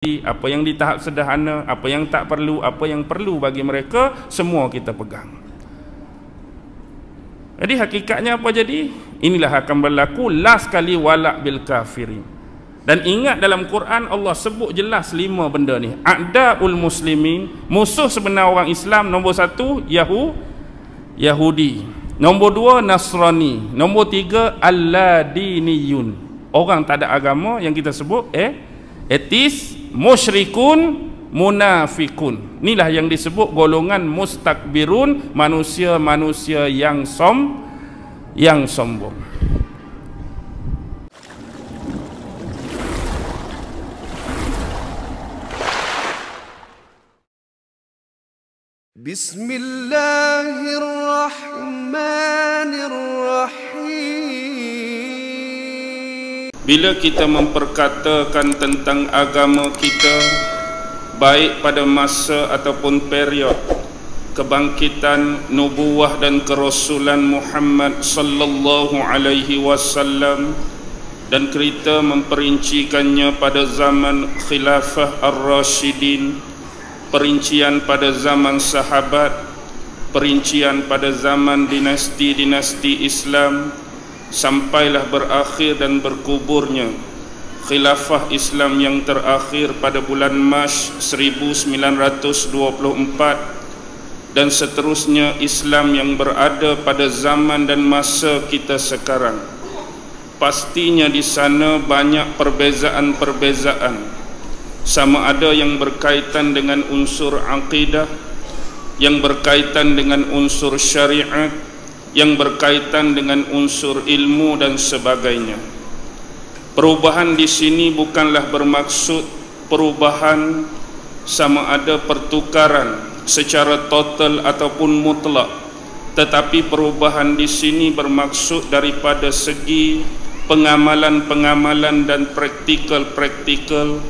apa yang di tahap sederhana, apa yang tak perlu, apa yang perlu bagi mereka, semua kita pegang. Jadi hakikatnya apa jadi? Inilah akan berlaku last kali walak bil kafirin. Dan ingat dalam Quran Allah sebut jelas 5 benda ni. A'daul muslimin, musuh sebenar orang Islam. Nombor 1 Yahudi. Nombor 2 Nasrani. Nombor 3 Alladiniyun, orang tak ada agama yang kita sebut etis, musyrikun, munafikun. Inilah yang disebut golongan mustakbirun, manusia-manusia yang sombong. Bismillahirrahmanirrahim. Bila kita memperkatakan tentang agama kita, baik pada masa ataupun period kebangkitan nubuwah dan kerasulan Muhammad sallallahu alaihi wasallam, dan kita memperincikannya pada zaman khilafah ar-rasyidin, perincian pada zaman sahabat, perincian pada zaman dinasti-dinasti Islam, sampailah berakhir dan berkuburnya khilafah Islam yang terakhir pada bulan Mac 1924, dan seterusnya Islam yang berada pada zaman dan masa kita sekarang. Pastinya di sana banyak perbezaan-perbezaan, sama ada yang berkaitan dengan unsur akidah, yang berkaitan dengan unsur syariat, yang berkaitan dengan unsur ilmu dan sebagainya. Perubahan di sini bukanlah bermaksud perubahan sama ada pertukaran secara total ataupun mutlak, tetapi perubahan di sini bermaksud daripada segi pengamalan-pengamalan dan praktikal-praktikal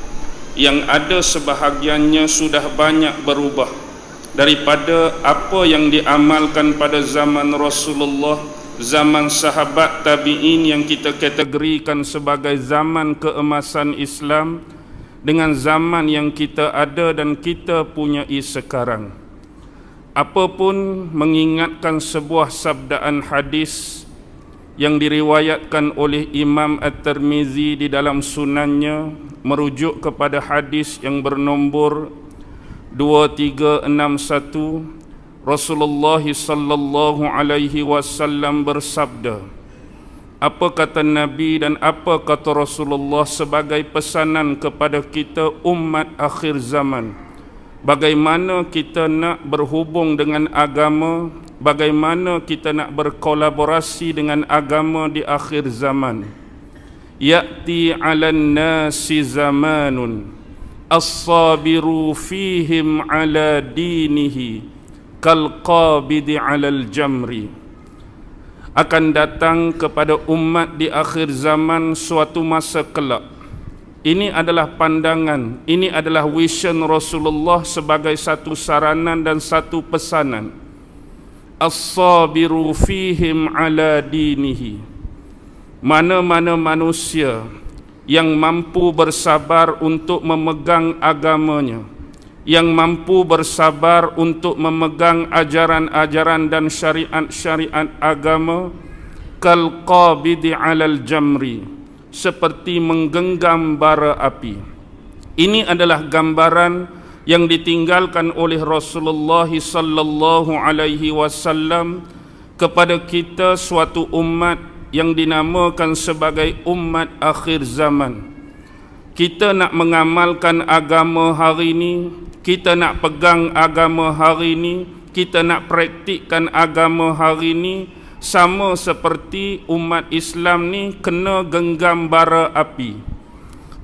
yang ada sebahagiannya sudah banyak berubah daripada apa yang diamalkan pada zaman Rasulullah, zaman sahabat tabi'in yang kita kategorikan sebagai zaman keemasan Islam, dengan zaman yang kita ada dan kita punyai sekarang. Apapun mengingatkan sebuah sabdaan hadis yang diriwayatkan oleh Imam At-Tirmizi di dalam sunannya, merujuk kepada hadis yang bernombor 2361. Rasulullah sallallahu alaihi wasallam bersabda, apa kata Nabi dan apa kata Rasulullah sebagai pesanan kepada kita umat akhir zaman, bagaimana kita nak berhubung dengan agama, bagaimana kita nak berkolaborasi dengan agama di akhir zaman. Ya'ti 'alan nasi zamanun as-sabiru fihim 'ala dinihi kal qabidi 'alal jamri. Akan datang kepada umat di akhir zaman suatu masa kelak. Ini adalah pandangan, ini adalah vision Rasulullah sebagai satu saranan dan satu pesanan. As-sabiru fihim 'ala dinihi, mana-mana manusia yang mampu bersabar untuk memegang agamanya, yang mampu bersabar untuk memegang ajaran-ajaran dan syariat-syariat agama, kal qabidi 'alal jamri, seperti menggenggam bara api. Ini adalah gambaran yang ditinggalkan oleh Rasulullah sallallahu alaihi wasallam kepada kita, suatu umat yang dinamakan sebagai umat akhir zaman. Kita nak mengamalkan agama hari ini, kita nak pegang agama hari ini, kita nak praktikkan agama hari ini, sama seperti umat Islam ni kena genggam bara api.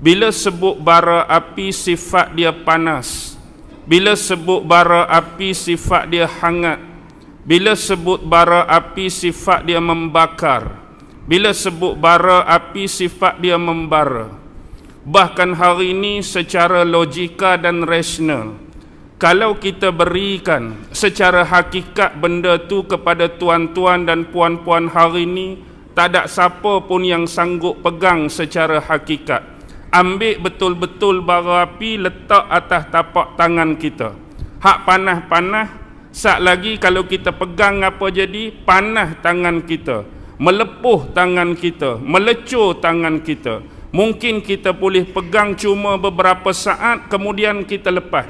Bila sebut bara api, sifat dia panas. Bila sebut bara api, sifat dia hangat. Bila sebut bara api, sifat dia membakar. Bila sebut bara api, sifat dia membara. Bahkan hari ini secara logika dan rasional, kalau kita berikan secara hakikat benda tu kepada tuan-tuan dan puan-puan hari ini, tak ada siapa pun yang sanggup pegang secara hakikat. ambil betul-betul bara api, letak atas tapak tangan kita. Hak panas-panas, sat lagi kalau kita pegang apa jadi, panas tangan kita, melepuh tangan kita, melecur tangan kita. Mungkin kita boleh pegang cuma beberapa saat, kemudian kita lepas.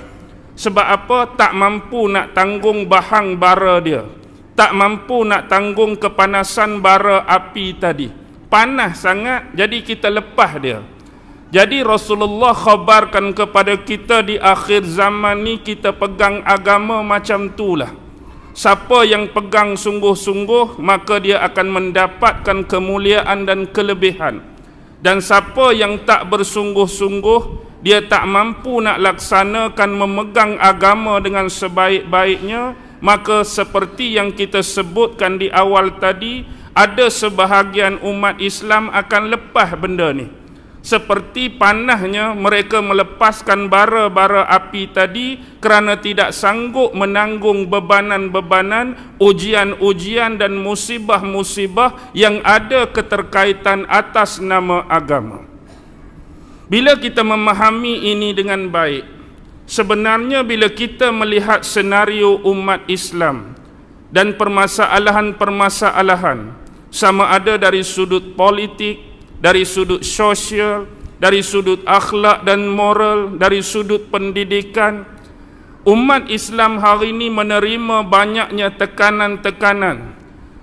Sebab apa? Tak mampu nak tanggung bahang bara dia, tak mampu nak tanggung kepanasan bara api tadi. Panas sangat, jadi kita lepas dia. Jadi Rasulullah khabarkan kepada kita di akhir zaman ni kita pegang agama macam itulah. Siapa yang pegang sungguh-sungguh, maka dia akan mendapatkan kemuliaan dan kelebihan. Dan siapa yang tak bersungguh-sungguh, dia tak mampu nak laksanakan memegang agama dengan sebaik-baiknya, maka seperti yang kita sebutkan di awal tadi, ada sebahagian umat Islam akan lepas benda ni. Seperti panahnya mereka melepaskan bara-bara api tadi kerana tidak sanggup menanggung bebanan-bebanan, ujian-ujian dan musibah-musibah yang ada keterkaitan atas nama agama. Bila kita memahami ini dengan baik, sebenarnya bila kita melihat senario umat Islam dan permasalahan-permasalahan, sama ada dari sudut politik, dari sudut sosial, dari sudut akhlak dan moral, dari sudut pendidikan, umat Islam hari ini menerima banyaknya tekanan-tekanan,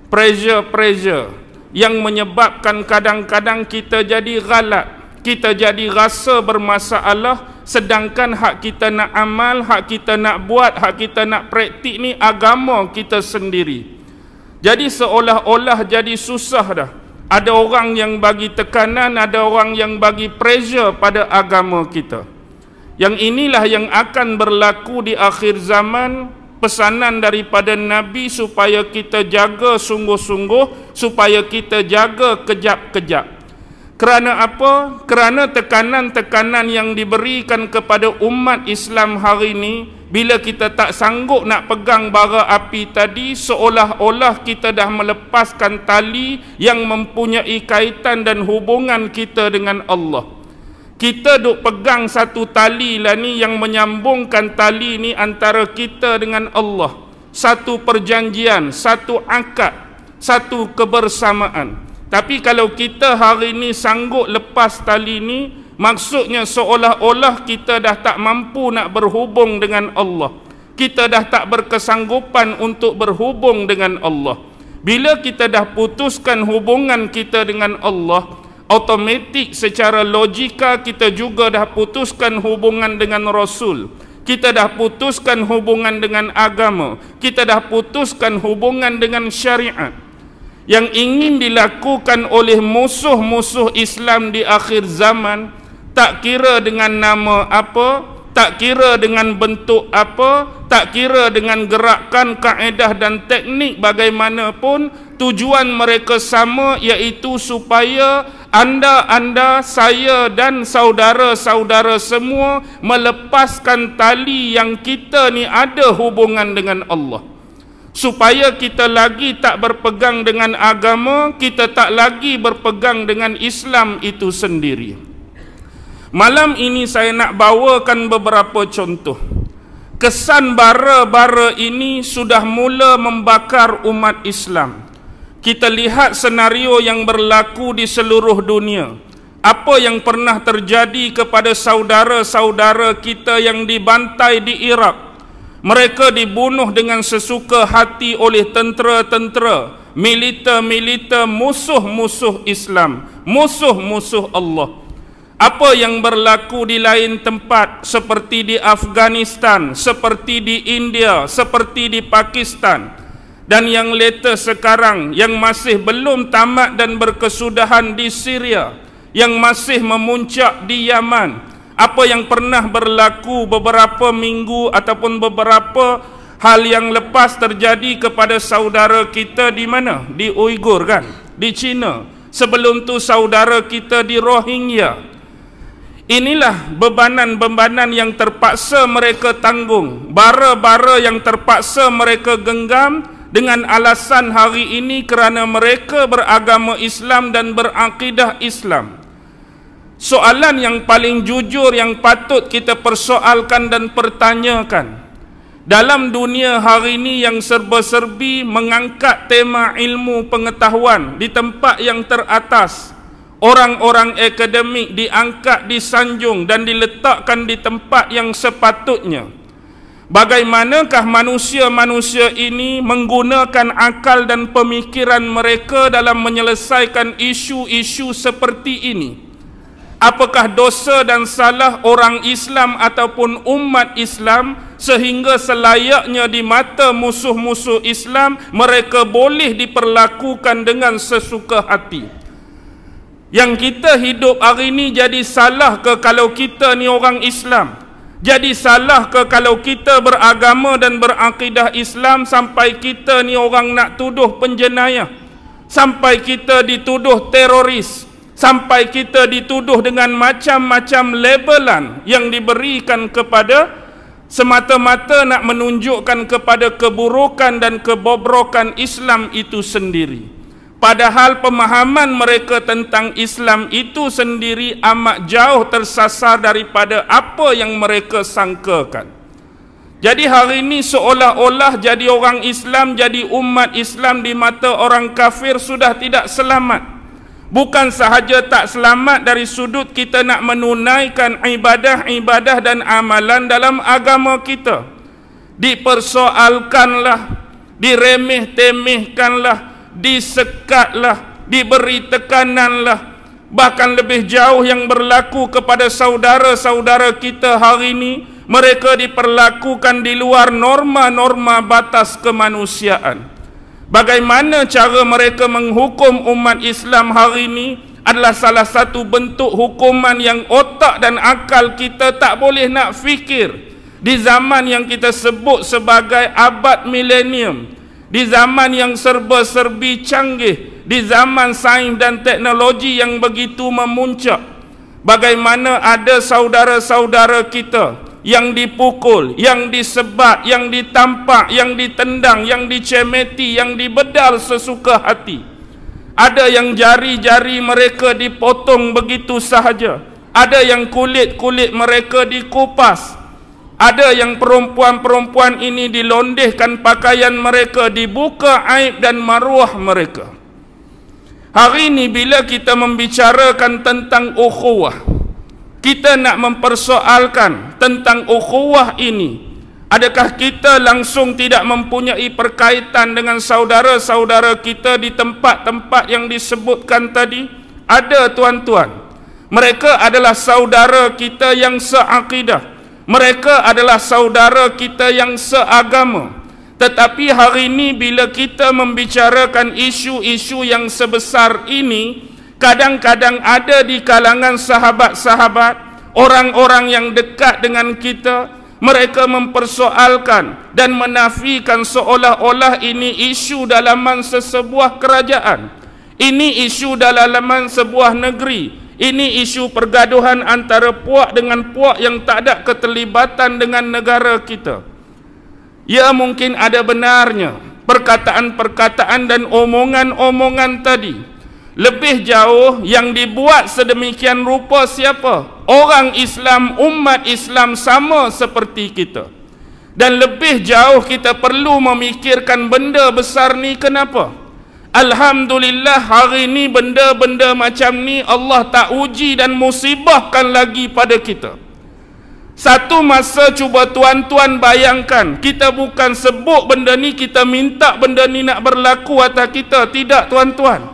pressure-pressure yang menyebabkan kadang-kadang kita jadi ghalat, kita jadi rasa bermasalah, sedangkan hak kita nak amal, hak kita nak buat, hak kita nak praktik ni agama kita sendiri. Jadi seolah-olah jadi susah dah. Ada orang yang bagi tekanan, ada orang yang bagi pressure pada agama kita. Yang inilah yang akan berlaku di akhir zaman. Pesanan daripada Nabi supaya kita jaga sungguh-sungguh, supaya kita jaga kejap-kejap. Kerana apa? Kerana tekanan-tekanan yang diberikan kepada umat Islam hari ini, bila kita tak sanggup nak pegang bara api tadi, seolah-olah kita dah melepaskan tali yang mempunyai kaitan dan hubungan kita dengan Allah. Kita duk pegang satu tali lah ni yang menyambungkan tali ni antara kita dengan Allah. Satu perjanjian, satu akad, satu kebersamaan. Tapi kalau kita hari ini sanggup lepas tali ni, maksudnya seolah-olah kita dah tak mampu nak berhubung dengan Allah. Kita dah tak berkesanggupan untuk berhubung dengan Allah. Bila kita dah putuskan hubungan kita dengan Allah, automatik secara logika kita juga dah putuskan hubungan dengan Rasul. Kita dah putuskan hubungan dengan agama. Kita dah putuskan hubungan dengan syariat. Yang ingin dilakukan oleh musuh-musuh Islam di akhir zaman, tak kira dengan nama apa, tak kira dengan bentuk apa, tak kira dengan gerakan, kaedah dan teknik bagaimanapun, tujuan mereka sama, iaitu supaya anda, saya dan saudara-saudara semua melepaskan tali yang kita ni ada hubungan dengan Allah. Supaya kita lagi tak berpegang dengan agama, kita tak lagi berpegang dengan Islam itu sendiri. Malam ini saya nak bawakan beberapa contoh. Kesan bara-bara ini sudah mula membakar umat Islam. Kita lihat senario yang berlaku di seluruh dunia. Apa yang pernah terjadi kepada saudara-saudara kita yang dibantai di Iraq. Mereka dibunuh dengan sesuka hati oleh tentera-tentera, militer-militer musuh-musuh Islam, musuh-musuh Allah. Apa yang berlaku di lain tempat seperti di Afghanistan, seperti di India, seperti di Pakistan, dan yang latest sekarang yang masih belum tamat dan berkesudahan di Syria, yang masih memuncak di Yaman. Apa yang pernah berlaku beberapa minggu ataupun beberapa hal yang lepas terjadi kepada saudara kita di mana? Di Uighur kan? Di China. Sebelum tu saudara kita di Rohingya. Inilah bebanan-bebanan yang terpaksa mereka tanggung. Bara-bara yang terpaksa mereka genggam dengan alasan hari ini kerana mereka beragama Islam dan berakidah Islam. soalan yang paling jujur yang patut kita persoalkan dan pertanyakan. Dalam dunia hari ini yang serba-serbi mengangkat tema ilmu pengetahuan di tempat yang teratas, orang-orang akademik diangkat, disanjung dan diletakkan di tempat yang sepatutnya. Bagaimanakah manusia-manusia ini menggunakan akal dan pemikiran mereka dalam menyelesaikan isu-isu seperti ini? Apakah dosa dan salah orang Islam ataupun umat Islam sehingga selayaknya di mata musuh-musuh Islam mereka boleh diperlakukan dengan sesuka hati? Yang kita hidup hari ini jadi salah ke kalau kita ni orang Islam? Jadi salah ke kalau kita beragama dan berakidah Islam sampai kita ni orang nak tuduh penjenayah, sampai kita dituduh teroris, sampai kita dituduh dengan macam-macam labelan yang diberikan kepada semata-mata nak menunjukkan kepada keburukan dan kebobrokan Islam itu sendiri. Padahal pemahaman mereka tentang Islam itu sendiri amat jauh tersasar daripada apa yang mereka sangkakan. Jadi hari ini seolah-olah jadi orang Islam, jadi umat Islam di mata orang kafir sudah tidak selamat. Bukan sahaja tak selamat dari sudut kita nak menunaikan ibadah-ibadah dan amalan dalam agama kita. Dipersoalkanlah, diremeh-temehkanlah, disekatlah, diberi tekananlah. Bahkan lebih jauh yang berlaku kepada saudara-saudara kita hari ini, mereka diperlakukan di luar norma-norma batas kemanusiaan. Bagaimana cara mereka menghukum umat Islam hari ini adalah salah satu bentuk hukuman yang otak dan akal kita tak boleh nak fikir. Di zaman yang kita sebut sebagai abad milenium, di zaman yang serba-serbi canggih, di zaman sains dan teknologi yang begitu memuncak, bagaimana ada saudara-saudara kita yang dipukul, yang disebat, yang ditampak, yang ditendang, yang dicemeti, yang dibedal sesuka hati. Ada yang jari-jari mereka dipotong begitu sahaja. Ada yang kulit-kulit mereka dikupas. Ada yang perempuan-perempuan ini dilondehkan pakaian mereka, dibuka aib dan maruah mereka. Hari ini bila kita membicarakan tentang ukhuwah, kita nak mempersoalkan tentang ukhuwah ini, adakah kita langsung tidak mempunyai perkaitan dengan saudara-saudara kita di tempat-tempat yang disebutkan tadi? Ada, tuan-tuan. Mereka adalah saudara kita yang seakidah. Mereka adalah saudara kita yang seagama. Tetapi hari ini bila kita membicarakan isu-isu yang sebesar ini, kadang-kadang ada di kalangan sahabat-sahabat, orang-orang yang dekat dengan kita, mereka mempersoalkan dan menafikan seolah-olah ini isu dalaman sesebuah kerajaan. Ini isu dalaman sebuah negeri. Ini isu pergaduhan antara puak dengan puak yang tak ada keterlibatan dengan negara kita. Ya, mungkin ada benarnya perkataan-perkataan dan omongan-omongan tadi. Lebih jauh yang dibuat sedemikian rupa siapa? Orang Islam, umat Islam sama seperti kita. Dan lebih jauh kita perlu memikirkan benda besar ni kenapa? Alhamdulillah hari ni benda-benda macam ni Allah tak uji dan musibahkan lagi pada kita. Satu masa cuba tuan-tuan bayangkan, kita bukan sebut benda ni, kita minta benda ni nak berlaku atas kita. Tidak, tuan-tuan.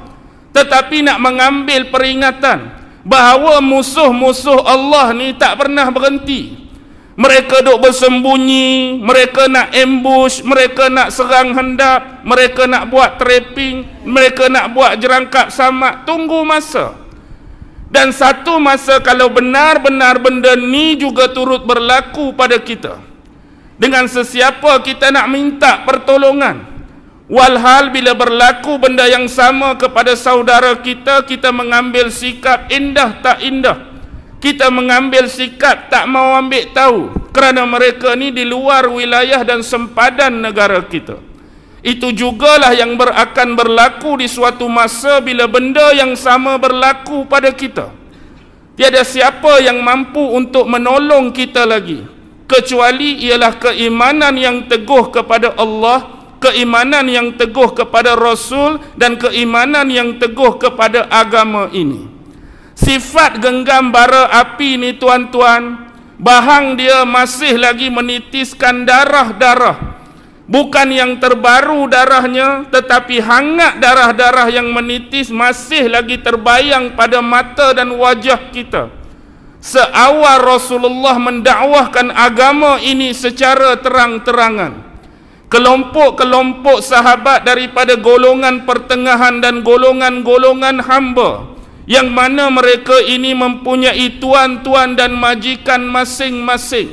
Tetapi nak mengambil peringatan bahawa musuh-musuh Allah ni tak pernah berhenti. Mereka duk bersembunyi, mereka nak ambush, mereka nak serang hendap, mereka nak buat trapping, mereka nak buat jerangkap samak. Tunggu masa. Dan satu masa kalau benar-benar benda ni juga turut berlaku pada kita, dengan sesiapa kita nak minta pertolongan. Walhal bila berlaku benda yang sama kepada saudara kita, kita mengambil sikap indah tak indah. Kita mengambil sikap tak mau ambil tahu, kerana mereka ni di luar wilayah dan sempadan negara kita. Itu jugalah yang akan berlaku di suatu masa bila benda yang sama berlaku pada kita. Tiada siapa yang mampu untuk menolong kita lagi, kecuali ialah keimanan yang teguh kepada Allah, keimanan yang teguh kepada Rasul, dan keimanan yang teguh kepada agama ini. Sifat genggam bara api ni tuan-tuan, bahang dia masih lagi menitiskan darah-darah. Bukan yang terbaru darahnya, tetapi hangat darah-darah yang menitis masih lagi terbayang pada mata dan wajah kita. Seawal Rasulullah mendakwahkan agama ini secara terang-terangan, kelompok-kelompok sahabat daripada golongan pertengahan dan golongan-golongan hamba, yang mana mereka ini mempunyai tuan-tuan dan majikan masing-masing,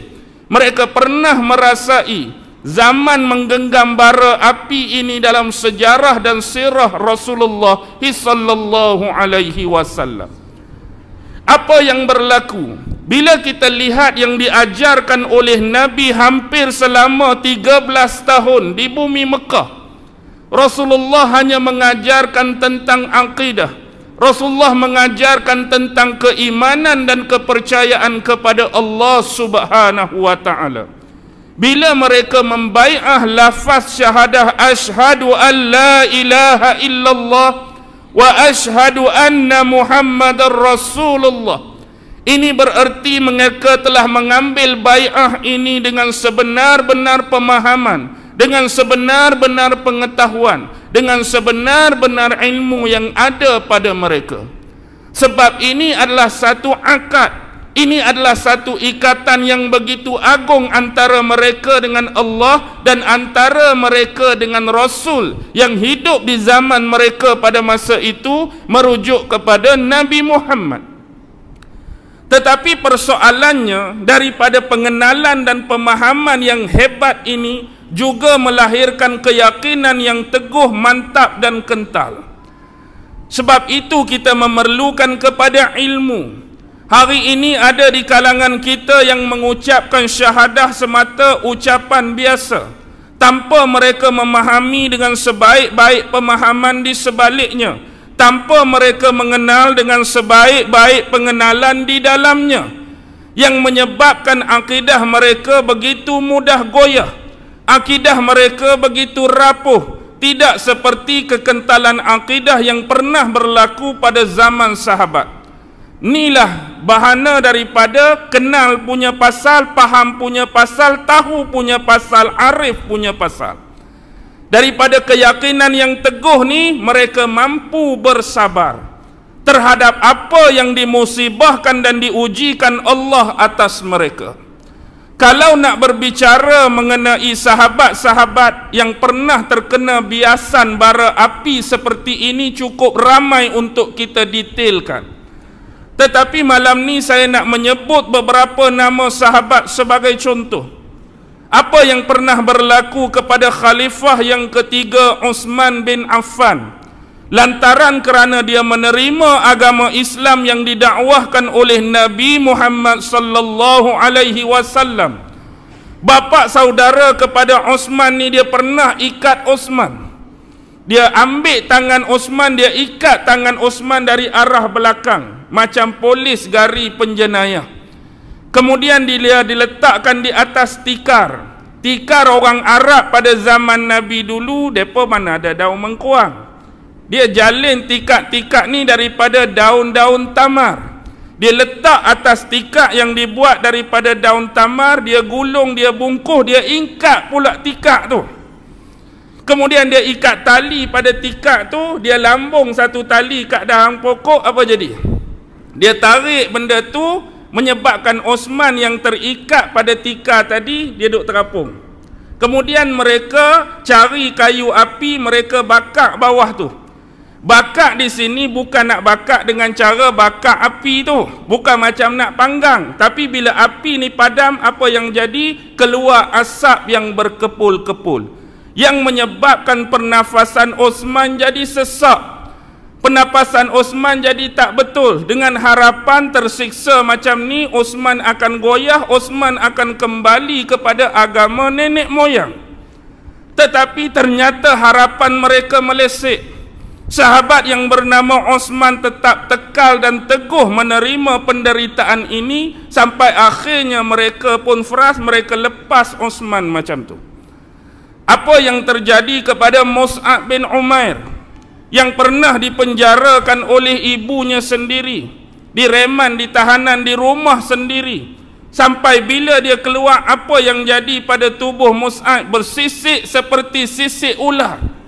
mereka pernah merasai zaman menggenggam bara api ini dalam sejarah dan sirah Rasulullah sallallahu alaihi wasallam. Apa yang berlaku bila kita lihat yang diajarkan oleh Nabi hampir selama 13 tahun di bumi Mekah? Rasulullah hanya mengajarkan tentang akidah. Rasulullah mengajarkan tentang keimanan dan kepercayaan kepada Allah Subhanahu wa taala. Bila mereka membai'ah lafaz syahadah asyhadu an la ilaha illallah wa asyhadu anna Muhammadar Rasulullah, ini bererti mereka telah mengambil bai'ah ini dengan sebenar-benar pemahaman, dengan sebenar-benar pengetahuan, dengan sebenar-benar ilmu yang ada pada mereka. Sebab ini adalah satu akad, ini adalah satu ikatan yang begitu agung antara mereka dengan Allah dan antara mereka dengan Rasul yang hidup di zaman mereka pada masa itu, merujuk kepada Nabi Muhammad. Tetapi persoalannya, daripada pengenalan dan pemahaman yang hebat ini juga melahirkan keyakinan yang teguh, mantap dan kental. Sebab itu kita memerlukan kepada ilmu. Hari ini ada di kalangan kita yang mengucapkan syahadah semata ucapan biasa, tanpa mereka memahami dengan sebaik-baik pemahaman di sebaliknya, tanpa mereka mengenal dengan sebaik-baik pengenalan di dalamnya, yang menyebabkan akidah mereka begitu mudah goyah, akidah mereka begitu rapuh, tidak seperti kekentalan akidah yang pernah berlaku pada zaman sahabat. Inilah bahana daripada kenal punya pasal, faham punya pasal, tahu punya pasal, arif punya pasal. Daripada keyakinan yang teguh ni, mereka mampu bersabar terhadap apa yang dimusibahkan dan diujikan Allah atas mereka. Kalau nak berbicara mengenai sahabat-sahabat yang pernah terkena biasan bara api seperti ini, cukup ramai untuk kita detailkan. Tetapi malam ni saya nak menyebut beberapa nama sahabat sebagai contoh. Apa yang pernah berlaku kepada khalifah yang ketiga, Uthman bin Affan, lantaran kerana dia menerima agama Islam yang didakwahkan oleh Nabi Muhammad sallallahu alaihi wasallam. Bapa saudara kepada Uthman ni, dia pernah ikat Uthman. Dia ambil tangan Uthman, dia ikat tangan Uthman dari arah belakang, macam polis gari penjenayah. Kemudian dia diletakkan di atas tikar. Tikar orang Arab pada zaman Nabi dulu, mereka mana ada daun mengkuang. Dia jalin tikar-tikar ni daripada daun-daun tamar. Dia letak atas tikar yang dibuat daripada daun tamar, dia gulung, dia bungkus, dia ingkat pula tikar tu. Kemudian dia ikat tali pada tikar tu, dia lambung satu tali kat dahan pokok, apa jadi? Dia tarik benda tu, menyebabkan Uthman yang terikat pada tikar tadi, dia duduk terapung. Kemudian mereka cari kayu api, mereka bakar bawah tu. Bakar di sini bukan nak bakar dengan cara bakar api tu, bukan macam nak panggang. Tapi bila api ni padam, apa yang jadi? Keluar asap yang berkepul-kepul, yang menyebabkan pernafasan Uthman jadi sesak. Pernafasan Uthman jadi tak betul. Dengan harapan tersiksa macam ni, Uthman akan goyah, Uthman akan kembali kepada agama nenek moyang. Tetapi ternyata harapan mereka meleset. Sahabat yang bernama Osman tetap tekal dan teguh menerima penderitaan ini sampai akhirnya mereka pun frus, mereka lepas Osman macam tu. Apa yang terjadi kepada Mus'ab bin Umair yang pernah dipenjarakan oleh ibunya sendiri, direman, ditahanan di rumah sendiri, sampai bila dia keluar, apa yang jadi pada tubuh Mus'ab? Bersisik seperti sisik ular.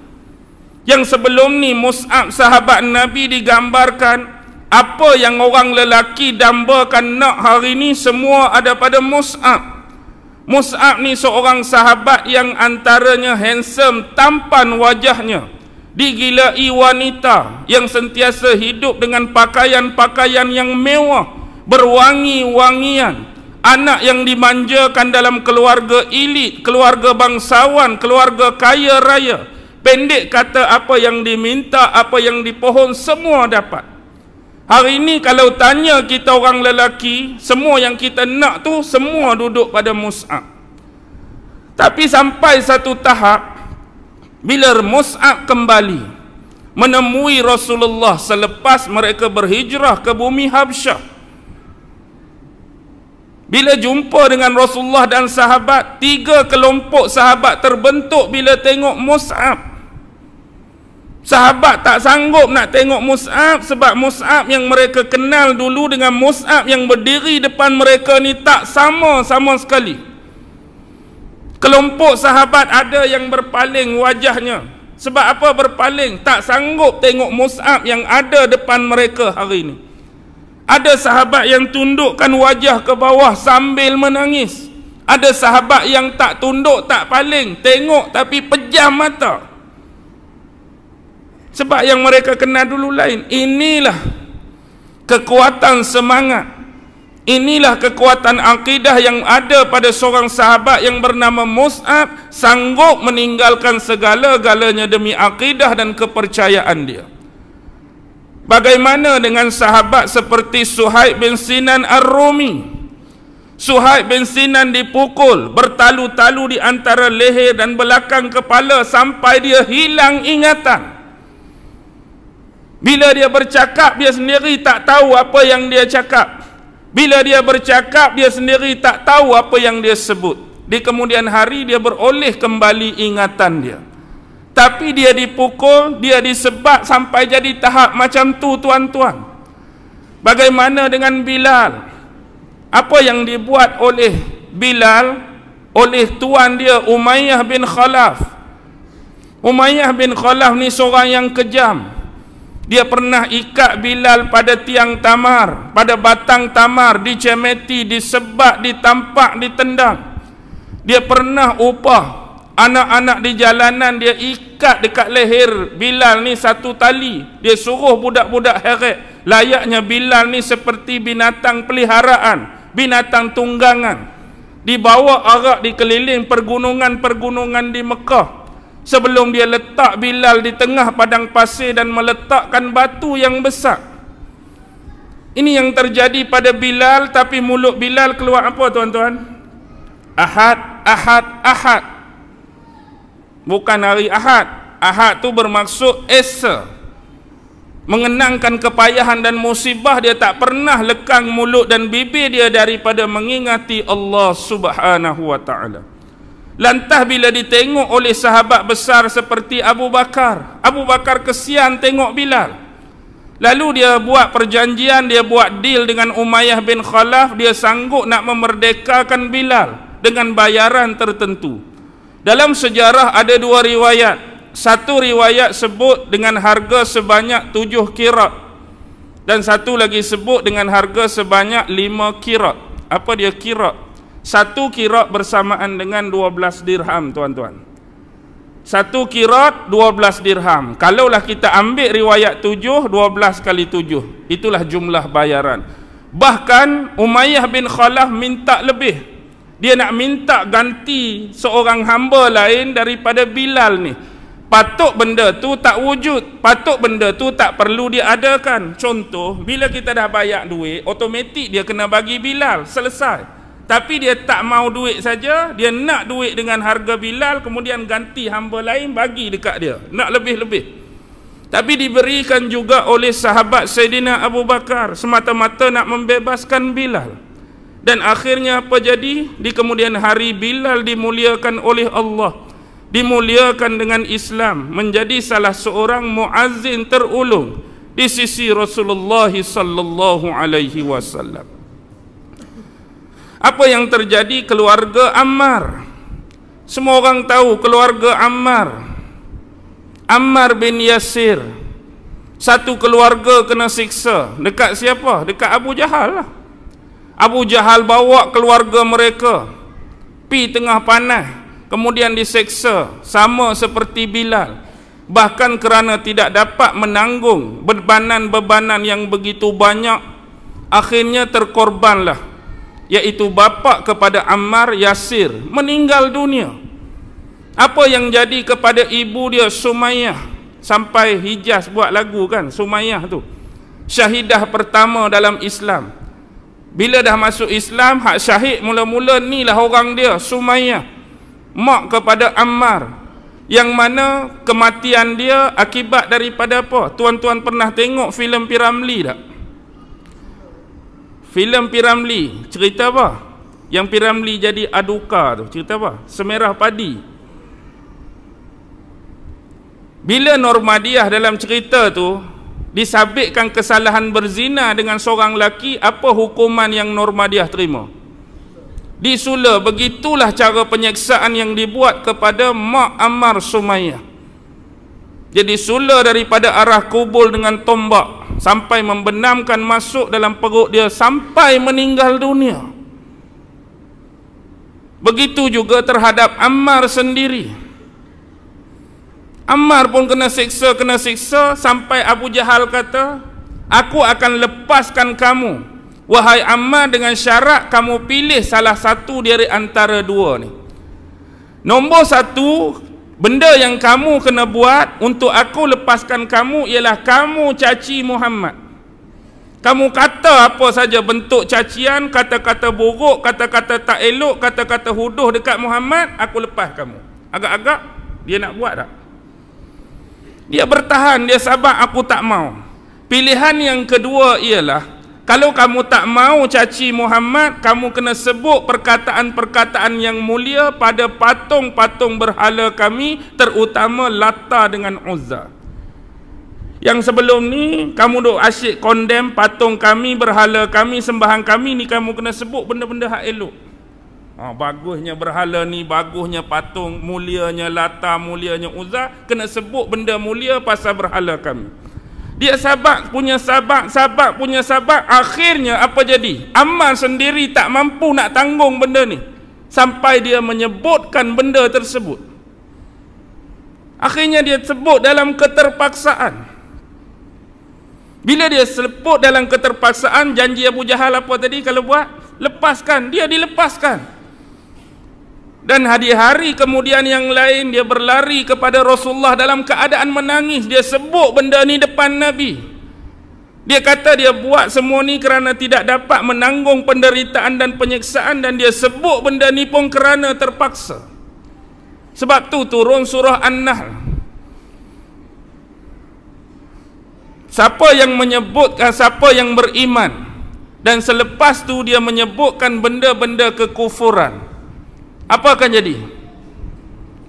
Yang sebelum ni Mus'ab sahabat Nabi digambarkan, apa yang orang lelaki dambakan nak hari ni semua ada pada Mus'ab. Mus'ab ni seorang sahabat yang antaranya handsome, tampan wajahnya, digilai wanita, yang sentiasa hidup dengan pakaian-pakaian yang mewah, berwangi-wangian, anak yang dimanjakan dalam keluarga elit, keluarga bangsawan, keluarga kaya raya. Pendek kata, apa yang diminta, apa yang dipohon, semua dapat. Hari ini kalau tanya kita orang lelaki, semua yang kita nak tu semua duduk pada Mus'ab. Tapi sampai satu tahap, bila Mus'ab kembali menemui Rasulullah selepas mereka berhijrah ke bumi Habsyah, bila jumpa dengan Rasulullah dan sahabat, 3 kelompok sahabat terbentuk bila tengok Mus'ab. Sahabat tak sanggup nak tengok Mus'ab, sebab Mus'ab yang mereka kenal dulu dengan Mus'ab yang berdiri depan mereka ni tak sama sekali. Kelompok sahabat ada yang berpaling wajahnya. Sebab apa berpaling? Tak sanggup tengok Mus'ab yang ada depan mereka hari ini. Ada sahabat yang tundukkan wajah ke bawah sambil menangis. Ada sahabat yang tak tunduk, tak paling, tengok tapi pejam mata. Sebab yang mereka kenal dulu lain. Inilah kekuatan semangat, inilah kekuatan akidah yang ada pada seorang sahabat yang bernama Mus'ab, sanggup meninggalkan segala-galanya demi akidah dan kepercayaan dia. Bagaimana dengan sahabat seperti Suhaib bin Sinan Ar-Rumi? Suhaib bin Sinan dipukul bertalu-talu di antara leher dan belakang kepala sampai dia hilang ingatan. Bila dia bercakap, dia sendiri tak tahu apa yang dia cakap. Bila dia bercakap, dia sendiri tak tahu apa yang dia sebut. Di kemudian hari dia beroleh kembali ingatan dia. Tapi dia dipukul, dia disebat sampai jadi tahap macam tu, tuan-tuan. Bagaimana dengan Bilal? Apa yang dibuat oleh Bilal oleh tuan dia Umayyah bin Khalaf? Umayyah bin Khalaf ni seorang yang kejam. Dia pernah ikat Bilal pada tiang tamar, pada batang tamar, dicemeti, disebat, ditampak, ditendang. Dia pernah upah anak-anak di jalanan, dia ikat dekat leher Bilal ni satu tali. Dia suruh budak-budak heret, layaknya Bilal ni seperti binatang peliharaan, binatang tunggangan. Dibawa arak dikeliling pergunungan-pergunungan di Mekah. Sebelum dia letak Bilal di tengah padang pasir dan meletakkan batu yang besar. Ini yang terjadi pada Bilal, tapi mulut Bilal keluar apa, tuan-tuan? Ahad, Ahad, Ahad. Bukan hari Ahad. Ahad tu bermaksud Esa. Mengenangkan kepayahan dan musibah, dia tak pernah lekang mulut dan bibir dia daripada mengingati Allah Subhanahu wa ta'ala. Lantas bila ditengok oleh sahabat besar seperti Abu Bakar, Abu Bakar kesian tengok Bilal. Lalu dia buat perjanjian, dia buat deal dengan Umayyah bin Khalaf, dia sanggup nak memerdekakan Bilal dengan bayaran tertentu. Dalam sejarah ada 2 riwayat. Satu riwayat sebut dengan harga sebanyak 7 kirat, dan satu lagi sebut dengan harga sebanyak 5 kirat. Apa dia kirat? 1 kirat bersamaan dengan 12 dirham, tuan-tuan. 1 kirat 12 dirham. Kalaulah kita ambil riwayat 7, 12 kali 7, itulah jumlah bayaran. Bahkan Umayyah bin Khalaf minta lebih. Dia nak minta ganti seorang hamba lain daripada Bilal ni. Patut benda tu tak wujud, patut benda tu tak perlu diadakan. Contoh, bila kita dah bayar duit, automatik dia kena bagi Bilal, selesai. Tapi dia tak mau duit saja, dia nak duit dengan harga Bilal, kemudian ganti hamba lain bagi dekat dia, nak lebih-lebih. tapi diberikan juga oleh sahabat Sayyidina Abu Bakar semata-mata nak membebaskan Bilal. Dan akhirnya apa jadi? Di kemudian hari Bilal dimuliakan oleh Allah, dimuliakan dengan Islam, menjadi salah seorang muazzin terulung di sisi Rasulullah sallallahu alaihi wasallam. Apa yang terjadi keluarga Ammar? Semua orang tahu keluarga Ammar. Ammar bin Yasir, satu keluarga kena siksa. Dekat siapa? Dekat Abu Jahal lah. Abu Jahal bawa keluarga mereka pi tengah panas, kemudian diseksa sama seperti Bilal. Bahkan kerana tidak dapat menanggung bebanan-bebanan yang begitu banyak, akhirnya terkorbanlah, yaitu bapa kepada Ammar, Yasir, meninggal dunia. Apa yang jadi kepada ibu dia, Sumayyah? Sampai Hijaz buat lagu kan, Sumayyah tu syahidah pertama dalam Islam. Bila dah masuk Islam, hak syahid mula-mula ni lah orang dia, Sumayyah, mak kepada Ammar, yang mana kematian dia akibat daripada apa? Tuan-tuan pernah tengok filem P. Ramlee tak? Filem P. Ramlee cerita apa? Yang P. Ramlee jadi aduka tu, cerita apa? Semerah Padi. Bila Normadiyah dalam cerita tu disabitkan kesalahan berzina dengan seorang lelaki, apa hukuman yang Normadiyah terima? Disula. Begitulah cara penyeksaan yang dibuat kepada mak Ammar, Sumayyah. Jadi sula daripada arah kubul dengan tombak sampai membenamkan masuk dalam perut dia sampai meninggal dunia. Begitu juga terhadap Ammar sendiri. Ammar pun kena siksa sampai Abu Jahal kata, aku akan lepaskan kamu, wahai Ammar, dengan syarat kamu pilih salah satu dari antara dua ni. Nombor satu, benda yang kamu kena buat untuk aku lepaskan kamu ialah kamu caci Muhammad. Kamu kata apa saja bentuk cacian, kata-kata buruk, kata-kata tak elok, kata-kata huduh dekat Muhammad, aku lepas kamu. Agak-agak dia nak buat tak? Dia bertahan, dia sabar, aku tak mau. Pilihan yang kedua ialah, kalau kamu tak mau caci Muhammad, kamu kena sebut perkataan-perkataan yang mulia pada patung-patung berhala kami, terutama Lata dengan Uzza. Yang sebelum ni kamu duk asyik condemn patung kami, berhala kami, sembahan kami ni, kamu kena sebut benda-benda hak elok. Bagusnya berhala ni, bagusnya patung, mulianya Lata, mulianya Uzza, kena sebut benda mulia pasal berhala kami. Dia sabar punya sabar, akhirnya apa jadi? Ammar sendiri tak mampu nak tanggung benda ni, sampai dia menyebutkan benda tersebut. Akhirnya dia sebut dalam keterpaksaan. Bila dia sebut dalam keterpaksaan, janji Abu Jahal apa tadi kalau buat? Lepaskan, dia dilepaskan. Dan hari-hari kemudian yang lain dia berlari kepada Rasulullah dalam keadaan menangis. Dia sebut benda ni depan Nabi. Dia kata dia buat semua ni kerana tidak dapat menanggung penderitaan dan penyiksaan, dan dia sebut benda ni pun kerana terpaksa. Sebab tu turun surah An-Nahl. Siapa yang menyebutkan, siapa yang beriman dan selepas tu dia menyebutkan benda-benda kekufuran, apa akan jadi?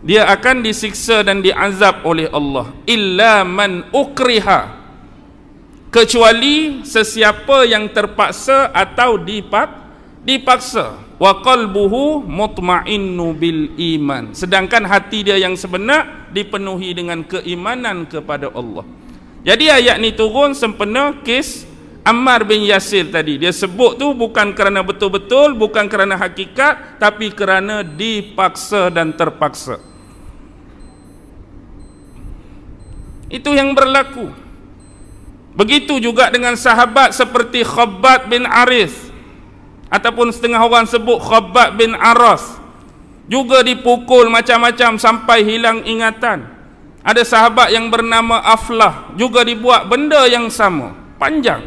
Dia akan disiksa dan diazab oleh Allah. Illa man ukriha, kecuali sesiapa yang terpaksa atau dipaksa. Wa qalbuhu mutma'innu bil iman, sedangkan hati dia yang sebenar dipenuhi dengan keimanan kepada Allah. Jadi ayat ni turun sempena kes Ammar bin Yasir tadi. Dia sebut tu bukan kerana betul-betul, bukan kerana hakikat, tapi kerana dipaksa dan terpaksa. Itu yang berlaku. Begitu juga dengan sahabat seperti Khabbab bin Arith, ataupun setengah orang sebut Khabbab bin Aras, juga dipukul macam-macam sampai hilang ingatan. Ada sahabat yang bernama Aflah, juga dibuat benda yang sama, panjang.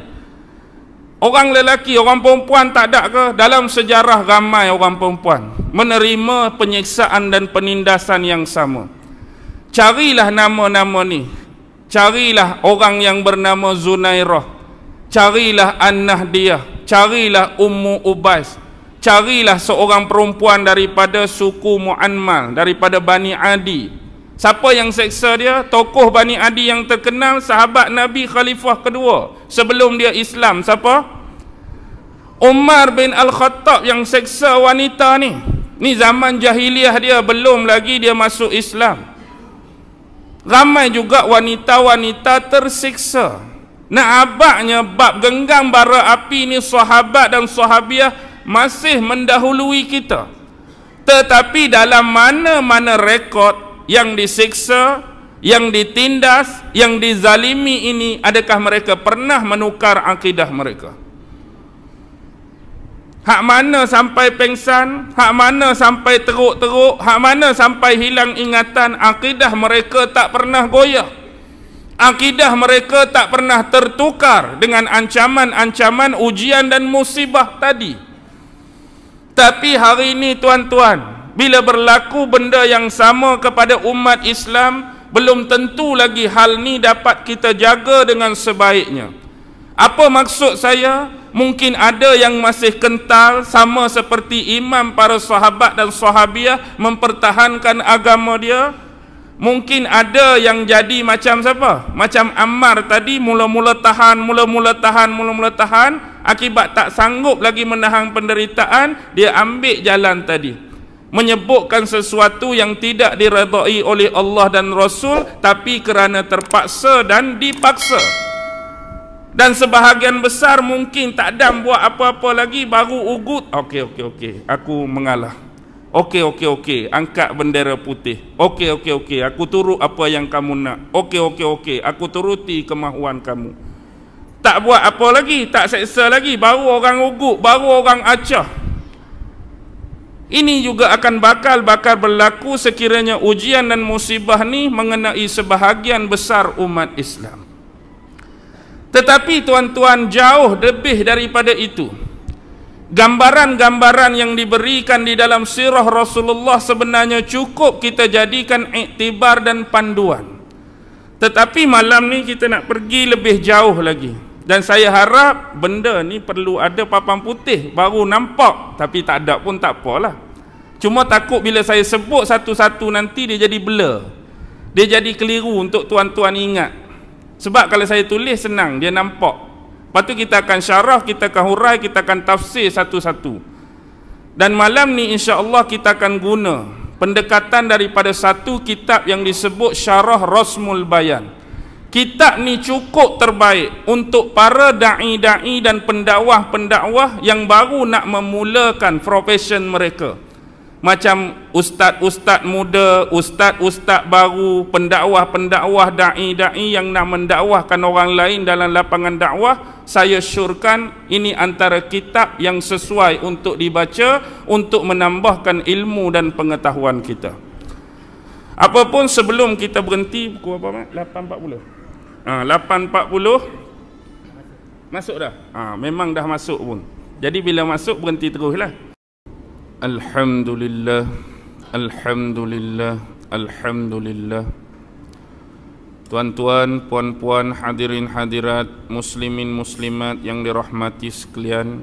Orang lelaki, orang perempuan tak ada ke? Dalam sejarah ramai orang perempuan menerima penyiksaan dan penindasan yang sama. Carilah nama-nama ni, carilah orang yang bernama Zunairah, carilah An-Nahdiyah, carilah Ummu Ubais, carilah seorang perempuan daripada suku Mu'ammal, daripada Bani Adi. Siapa yang seksa dia? Tokoh Bani Adi yang terkenal, sahabat Nabi, khalifah kedua sebelum dia Islam. Siapa? Umar bin Al-Khattab yang seksa wanita ni. Ni zaman jahiliah dia, belum lagi dia masuk Islam. Ramai juga wanita-wanita tersiksa. Nak abaknya bab genggam bara api ni, sahabat dan sahabiah masih mendahului kita. Tetapi dalam mana-mana rekod yang disiksa, yang ditindas, yang dizalimi ini, adakah mereka pernah menukar akidah mereka? Hak mana sampai pengsan, hak mana sampai teruk-teruk, hak mana sampai hilang ingatan, akidah mereka tak pernah goyah. Akidah mereka tak pernah tertukar dengan ancaman-ancaman, ujian dan musibah tadi. Tapi hari ini tuan-tuan, bila berlaku benda yang sama kepada umat Islam, belum tentu lagi hal ni dapat kita jaga dengan sebaiknya. Apa maksud saya? Mungkin ada yang masih kental, sama seperti imam para sahabat dan sahabiah, mempertahankan agama dia. Mungkin ada yang jadi macam siapa? Macam Ammar tadi, mula-mula tahan, akibat tak sanggup lagi menahan penderitaan, dia ambil jalan tadi, menyebutkan sesuatu yang tidak diredai oleh Allah dan Rasul, tapi kerana terpaksa dan dipaksa. Dan sebahagian besar mungkin tak dam buat apa-apa lagi, baru ugut, okey, aku mengalah. Okey, angkat bendera putih. Okey, aku turut apa yang kamu nak. Okey, aku turuti kemahuan kamu. Tak buat apa lagi, tak seksa lagi, baru orang ugut, baru orang acah. Ini juga akan bakal berlaku sekiranya ujian dan musibah ni mengenai sebahagian besar umat Islam. Tetapi tuan-tuan, jauh lebih daripada itu. Gambaran-gambaran yang diberikan di dalam sirah Rasulullah sebenarnya cukup kita jadikan iktibar dan panduan. Tetapi malam ni kita nak pergi lebih jauh lagi. Dan saya harap benda ni perlu ada papan putih baru nampak. Tapi tak ada pun tak apalah. Cuma takut bila saya sebut satu-satu nanti dia jadi blur. Dia jadi keliru untuk tuan-tuan ingat. Sebab kalau saya tulis senang, dia nampak. Lepas tu kita akan syarah, kita akan hurai, kita akan tafsir satu-satu. Dan malam ni insya-Allah kita akan guna pendekatan daripada satu kitab yang disebut Syarah Rasmul Bayan. Kitab ni cukup terbaik untuk para da'i-da'i dan pendakwah-pendakwah yang baru nak memulakan profession mereka. Macam ustaz-ustaz muda, ustaz-ustaz baru, pendakwah-pendakwah, da'i-da'i yang nak mendakwahkan orang lain dalam lapangan dakwah, saya syurkan ini antara kitab yang sesuai untuk dibaca, untuk menambahkan ilmu dan pengetahuan kita. Apapun sebelum kita berhenti, pukul apa, Mat? 8.40. 8.40 masuk dah. Memang dah masuk pun. Jadi bila masuk berhenti teruslah. Alhamdulillah, Alhamdulillah, Alhamdulillah. Tuan-tuan, puan-puan, hadirin hadirat, muslimin muslimat yang dirahmati sekalian,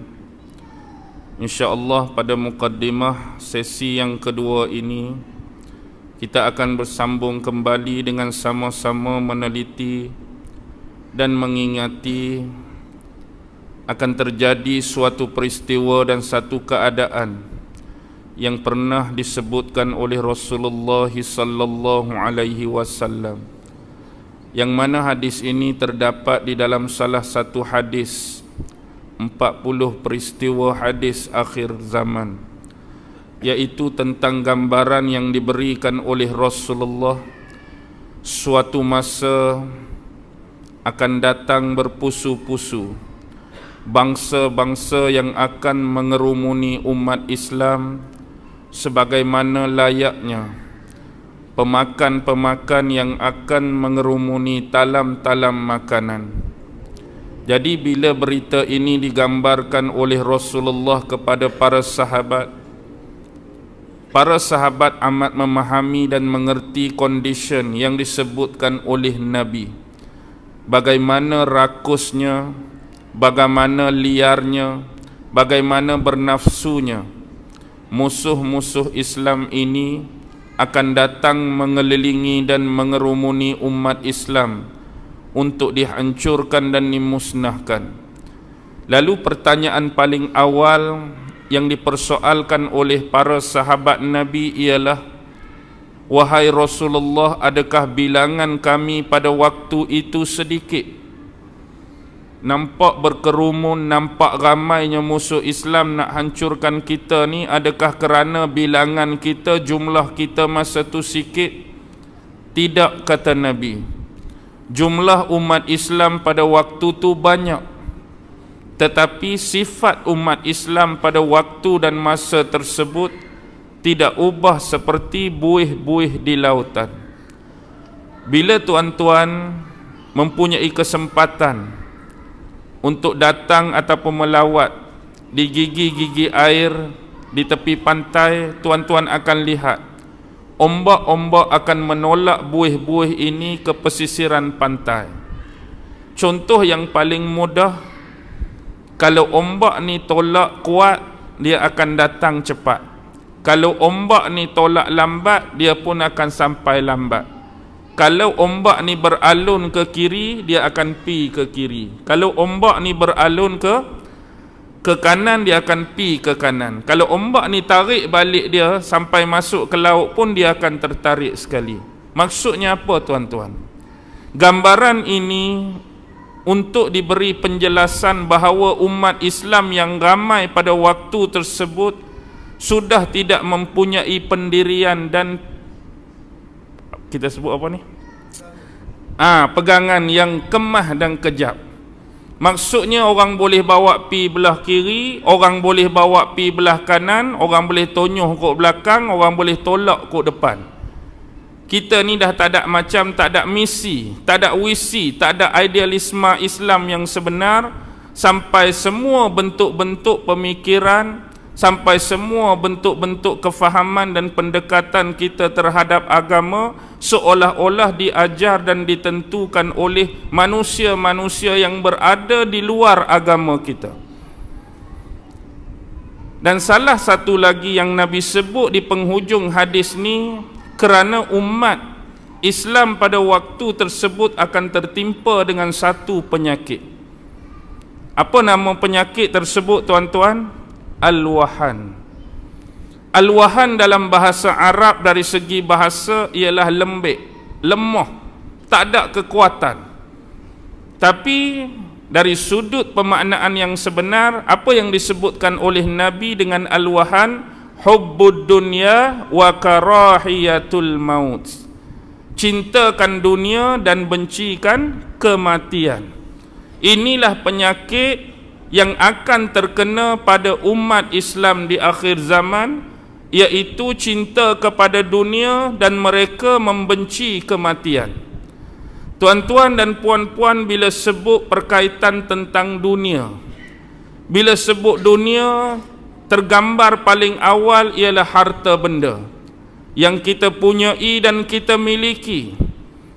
InsyaAllah pada mukaddimah sesi yang kedua ini kita akan bersambung kembali dengan sama-sama meneliti dan mengingati akan terjadi suatu peristiwa dan satu keadaan yang pernah disebutkan oleh Rasulullah sallallahu alaihi wasallam, yang mana hadis ini terdapat di dalam salah satu hadis 40 peristiwa hadis akhir zaman, yaitu tentang gambaran yang diberikan oleh Rasulullah. Suatu masa akan datang berpusu-pusu bangsa-bangsa yang akan mengerumuni umat Islam sebagaimana layaknya pemakan-pemakan yang akan mengerumuni talam-talam makanan. Jadi bila berita ini digambarkan oleh Rasulullah kepada para sahabat amat memahami dan mengerti condition yang disebutkan oleh Nabi. bagaimana rakusnya, bagaimana liarnya, bagaimana bernafsunya musuh-musuh Islam ini akan datang mengelilingi dan mengerumuni umat Islam untuk dihancurkan dan dimusnahkan. Lalu pertanyaan paling awal yang dipersoalkan oleh para sahabat Nabi ialah, wahai Rasulullah, adakah bilangan kami pada waktu itu sedikit? Nampak berkerumun, nampak ramainya musuh Islam nak hancurkan kita ni, adakah kerana bilangan kita, jumlah kita masa tu sikit? Tidak, kata Nabi. Jumlah umat Islam pada waktu tu banyak, tetapi sifat umat Islam pada waktu dan masa tersebut tidak ubah seperti buih-buih di lautan. Bila tuan-tuan mempunyai kesempatan untuk datang ataupun melawat di gigi-gigi air di tepi pantai, tuan-tuan akan lihat ombak-ombak akan menolak buih-buih ini ke pesisiran pantai. Contoh yang paling mudah, kalau ombak ni tolak kuat, dia akan datang cepat. Kalau ombak ni tolak lambat, dia pun akan sampai lambat. Kalau ombak ni beralun ke kiri, dia akan pi ke kiri. Kalau ombak ni beralun ke kanan, dia akan pi ke kanan. Kalau ombak ni tarik balik dia sampai masuk ke laut pun, dia akan tertarik sekali. Maksudnya apa, tuan-tuan? Gambaran ini untuk diberi penjelasan bahawa umat Islam yang ramai pada waktu tersebut sudah tidak mempunyai pendirian dan kita sebut apa ni? Pegangan yang kemah dan kejap. Maksudnya orang boleh bawa pi belah kiri, orang boleh bawa pi belah kanan, orang boleh tonyoh kok belakang, orang boleh tolak kok depan. Kita ni dah tak ada macam, tak ada misi, tak ada visi, tak ada idealisme Islam yang sebenar, sampai semua bentuk-bentuk pemikiran, sampai semua bentuk-bentuk kefahaman dan pendekatan kita terhadap agama seolah-olah diajar dan ditentukan oleh manusia-manusia yang berada di luar agama kita. Dan salah satu lagi yang Nabi sebut di penghujung hadis ni, kerana umat Islam pada waktu tersebut akan tertimpa dengan satu penyakit. Apa nama penyakit tersebut, tuan-tuan? Al-wahan. Al-wahan dalam bahasa Arab dari segi bahasa ialah lembek, lemah, tak ada kekuatan. Tapi dari sudut pemaknaan yang sebenar, apa yang disebutkan oleh Nabi dengan al-wahan? Hubbud dunya wa karahiyatul maut. Cintakan dunia dan bencikan kematian. Inilah penyakit yang akan terkena pada umat Islam di akhir zaman, iaitu cinta kepada dunia dan mereka membenci kematian. Tuan-tuan dan puan-puan, bila sebut perkaitan tentang dunia, bila sebut dunia, tergambar paling awal ialah harta benda yang kita punyai dan kita miliki.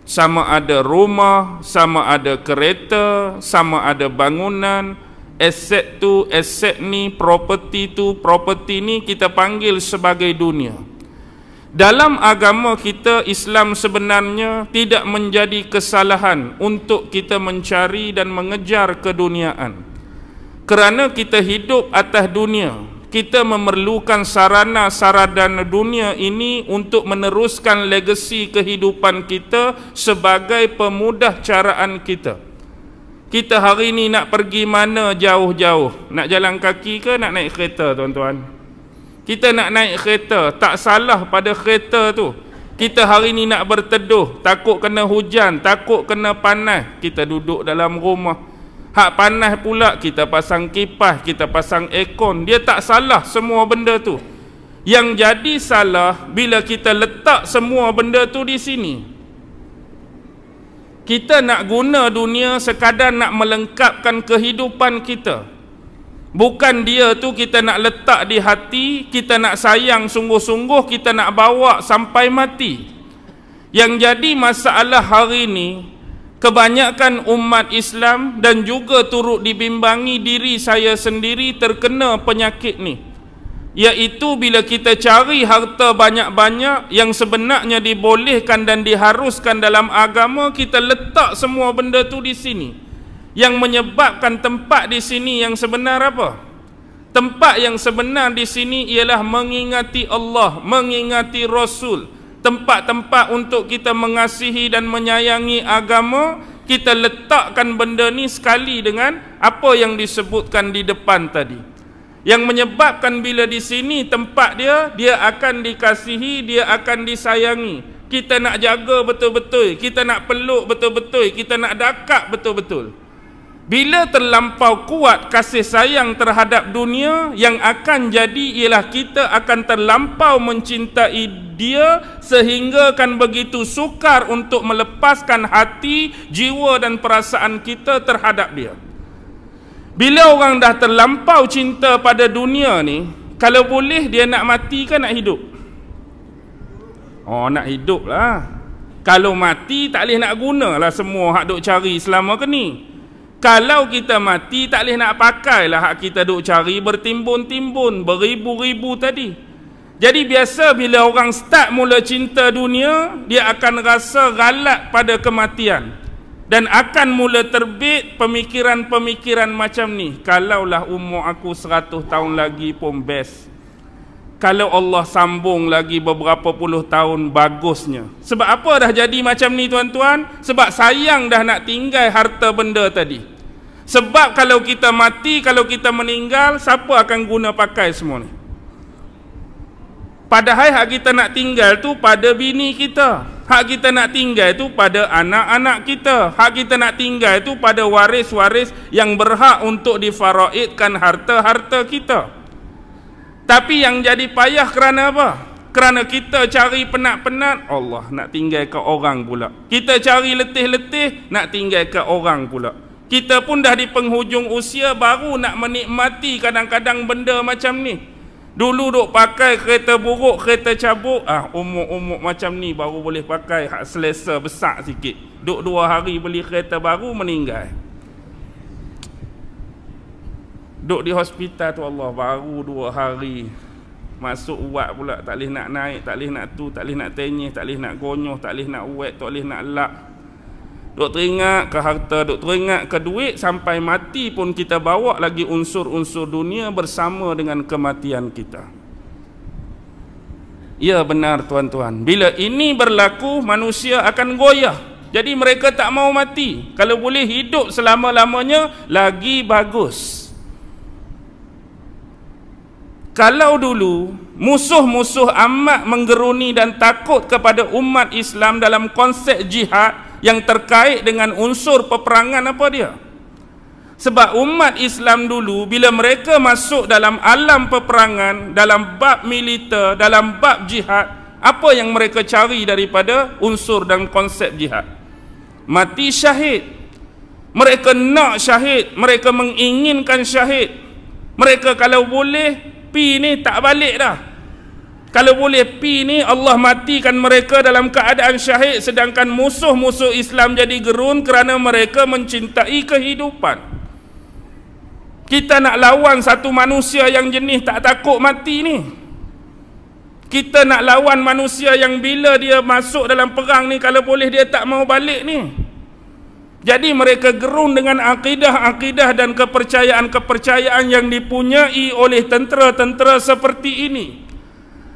Sama ada rumah, sama ada kereta, sama ada bangunan, aset tu, aset ni, property tu, property ni, kita panggil sebagai dunia. Dalam agama kita, Islam sebenarnya tidak menjadi kesalahan untuk kita mencari dan mengejar keduniaan. Kerana kita hidup atas dunia, kita memerlukan sarana-sarana dunia ini untuk meneruskan legasi kehidupan kita sebagai pemudah caraan kita. Kita hari ni nak pergi mana jauh-jauh? Nak jalan kaki ke nak naik kereta, tuan-tuan? Kita nak naik kereta, tak salah pada kereta tu. Kita hari ni nak berteduh, takut kena hujan, takut kena panas, kita duduk dalam rumah. Hak panas pula, kita pasang kipas, kita pasang aircon. Dia tak salah semua benda tu. Yang jadi salah bila kita letak semua benda tu di sini. Kita nak guna dunia sekadar nak melengkapkan kehidupan kita. Bukan dia tu kita nak letak di hati, kita nak sayang sungguh-sungguh, kita nak bawa sampai mati. Yang jadi masalah hari ni, kebanyakan umat Islam dan juga turut dibimbangi diri saya sendiri terkena penyakit ni, iaitu bila kita cari harta banyak-banyak yang sebenarnya dibolehkan dan diharuskan dalam agama, kita letak semua benda tu di sini. Yang menyebabkan tempat di sini yang sebenar apa? Tempat yang sebenar di sini ialah mengingati Allah, mengingati Rasul. Tempat-tempat untuk kita mengasihi dan menyayangi agama, kita letakkan benda ni sekali dengan apa yang disebutkan di depan tadi. Yang menyebabkan bila di sini tempat dia akan dikasihi, dia akan disayangi. Kita nak jaga betul-betul, kita nak peluk betul-betul, kita nak dakap betul-betul. Bila terlampau kuat kasih sayang terhadap dunia, yang akan jadi ialah kita akan terlampau mencintai dia sehingga akan begitu sukar untuk melepaskan hati, jiwa dan perasaan kita terhadap dia. Bila orang dah terlampau cinta pada dunia ni, kalau boleh dia nak mati ke nak hidup? Oh, nak hidup lah. Kalau mati tak boleh nak gunalah semua hak duk cari selama ke ni. Kalau kita mati tak boleh nak pakailah hak kita duk cari bertimbun-timbun, beribu-ribu tadi. Jadi biasa bila orang start mula cinta dunia, dia akan rasa galak pada kematian. Dan akan mula terbit pemikiran-pemikiran macam ni. Kalaulah umur aku 100 tahun lagi pun best. Kalau Allah sambung lagi beberapa puluh tahun, bagusnya. Sebab apa dah jadi macam ni tuan-tuan? Sebab sayang dah nak tinggal harta benda tadi. Sebab kalau kita mati, kalau kita meninggal, siapa akan guna pakai semua ni? Padahal hak kita nak tinggal tu pada bini kita. Hak kita nak tinggal tu pada anak-anak kita. Hak kita nak tinggal tu pada waris-waris yang berhak untuk difaraidkan harta-harta kita. Tapi yang jadi payah kerana apa? Kerana kita cari penat-penat, Allah nak tinggal ke orang pula. Kita cari letih-letih, nak tinggal ke orang pula. Kita pun dah di penghujung usia, baru nak menikmati kadang-kadang benda macam ni. Dulu duk pakai kereta buruk, kereta cabuk, umur-umur macam ni baru boleh pakai hak selesa besar sikit. Duk 2 hari beli kereta baru, meninggal. Duk di hospital tu Allah, baru 2 hari masuk uat pula, tak boleh nak naik, tak boleh nak tu, tak boleh nak tenyih, tak boleh nak gonyoh, tak boleh nak uat, tak boleh nak lap. Duk teringat ke harta, duk teringat ke duit, sampai mati pun kita bawa lagi unsur-unsur dunia bersama dengan kematian kita. Ya benar tuan-tuan, bila ini berlaku manusia akan goyah. Jadi mereka tak mau mati. Kalau boleh hidup selama-lamanya lagi bagus. Kalau dulu musuh-musuh amat menggeruni dan takut kepada umat Islam dalam konsep jihad yang terkait dengan unsur peperangan, apa dia? Sebab umat Islam dulu bila mereka masuk dalam alam peperangan, dalam bab militer, dalam bab jihad, apa yang mereka cari daripada unsur dan konsep jihad? Mati syahid. Mereka nak syahid, mereka menginginkan syahid. Mereka kalau boleh pi ni tak balik dah. Kalau boleh pi ni Allah matikan mereka dalam keadaan syahid, sedangkan musuh-musuh Islam jadi gerun kerana mereka mencintai kehidupan. Kita nak lawan satu manusia yang jenis tak takut mati ni. Kita nak lawan manusia yang bila dia masuk dalam perang ni, kalau boleh dia tak mau balik ni. Jadi mereka gerun dengan akidah-akidah dan kepercayaan-kepercayaan yang dipunyai oleh tentera-tentera seperti ini.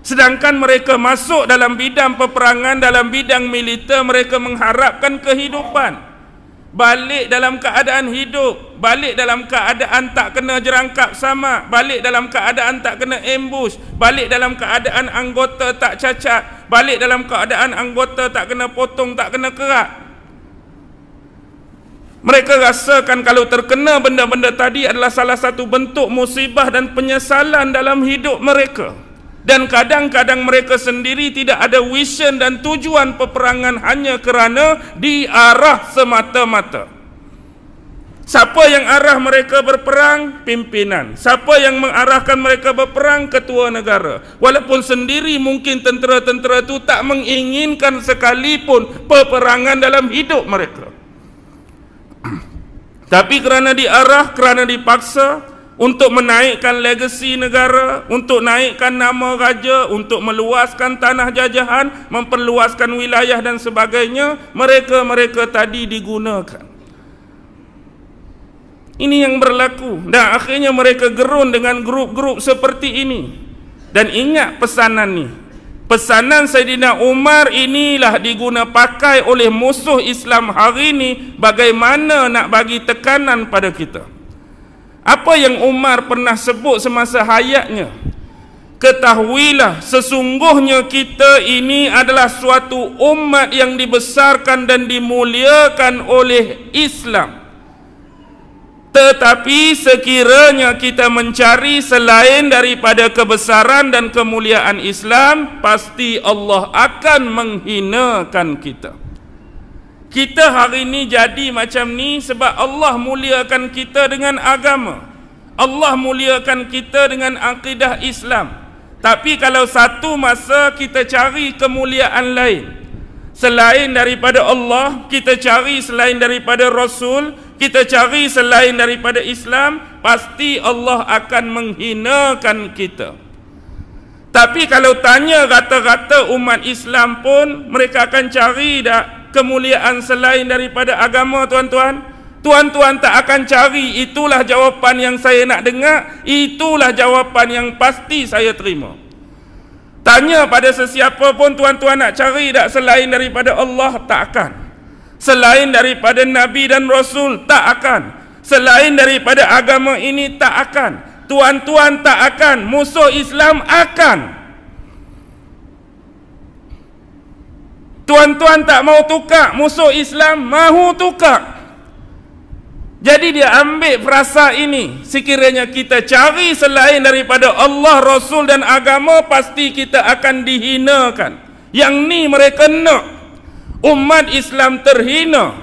Sedangkan mereka masuk dalam bidang peperangan, dalam bidang militer, mereka mengharapkan kehidupan. Balik dalam keadaan hidup, balik dalam keadaan tak kena jerangkap sama, balik dalam keadaan tak kena ambush, balik dalam keadaan anggota tak cacat, balik dalam keadaan anggota tak kena potong, tak kena kerat. Mereka rasakan kalau terkena benda-benda tadi adalah salah satu bentuk musibah dan penyesalan dalam hidup mereka. Dan kadang-kadang mereka sendiri tidak ada vision dan tujuan peperangan hanya kerana diarah semata-mata. Siapa yang arah mereka berperang? Pimpinan. Siapa yang mengarahkan mereka berperang? Ketua negara. Walaupun sendiri mungkin tentera-tentera itu tak menginginkan sekalipun peperangan dalam hidup mereka. Tapi kerana diarah, kerana dipaksa untuk menaikkan legasi negara, untuk naikkan nama raja, untuk meluaskan tanah jajahan, memperluaskan wilayah dan sebagainya, mereka tadi digunakan. Ini yang berlaku, dan akhirnya mereka gerun dengan grup-grup seperti ini. Dan ingat pesanan ni, pesanan Saidina Umar inilah diguna pakai oleh musuh Islam hari ini, bagaimana nak bagi tekanan pada kita. Apa yang Umar pernah sebut semasa hayatnya? Ketahuilah, sesungguhnya kita ini adalah suatu umat yang dibesarkan dan dimuliakan oleh Islam. Tetapi sekiranya kita mencari selain daripada kebesaran dan kemuliaan Islam, pasti Allah akan menghinakan kita. Kita hari ini jadi macam ni sebab Allah muliakan kita dengan agama. Allah muliakan kita dengan akidah Islam. Tapi kalau satu masa kita cari kemuliaan lain selain daripada Allah, kita cari selain daripada Rasul, kita cari selain daripada Islam, pasti Allah akan menghinakan kita. Tapi kalau tanya rata-rata umat Islam pun, mereka akan cari dah kemuliaan selain daripada agama, tuan-tuan. Tuan-tuan tak akan cari. Itulah jawapan yang saya nak dengar, itulah jawapan yang pasti saya terima. Tanya pada sesiapa pun, tuan-tuan nak cari tak selain daripada Allah? Tak akan. Selain daripada Nabi dan Rasul? Tak akan. Selain daripada agama ini? Tak akan. Tuan-tuan tak akan. Musuh Islam akan. Tuan-tuan tak mau tukar, musuh Islam mahu tukar. Jadi dia ambil frasa ini, sekiranya kita cari selain daripada Allah, Rasul dan agama, pasti kita akan dihinakan. Yang ni mereka nak. Umat Islam terhina.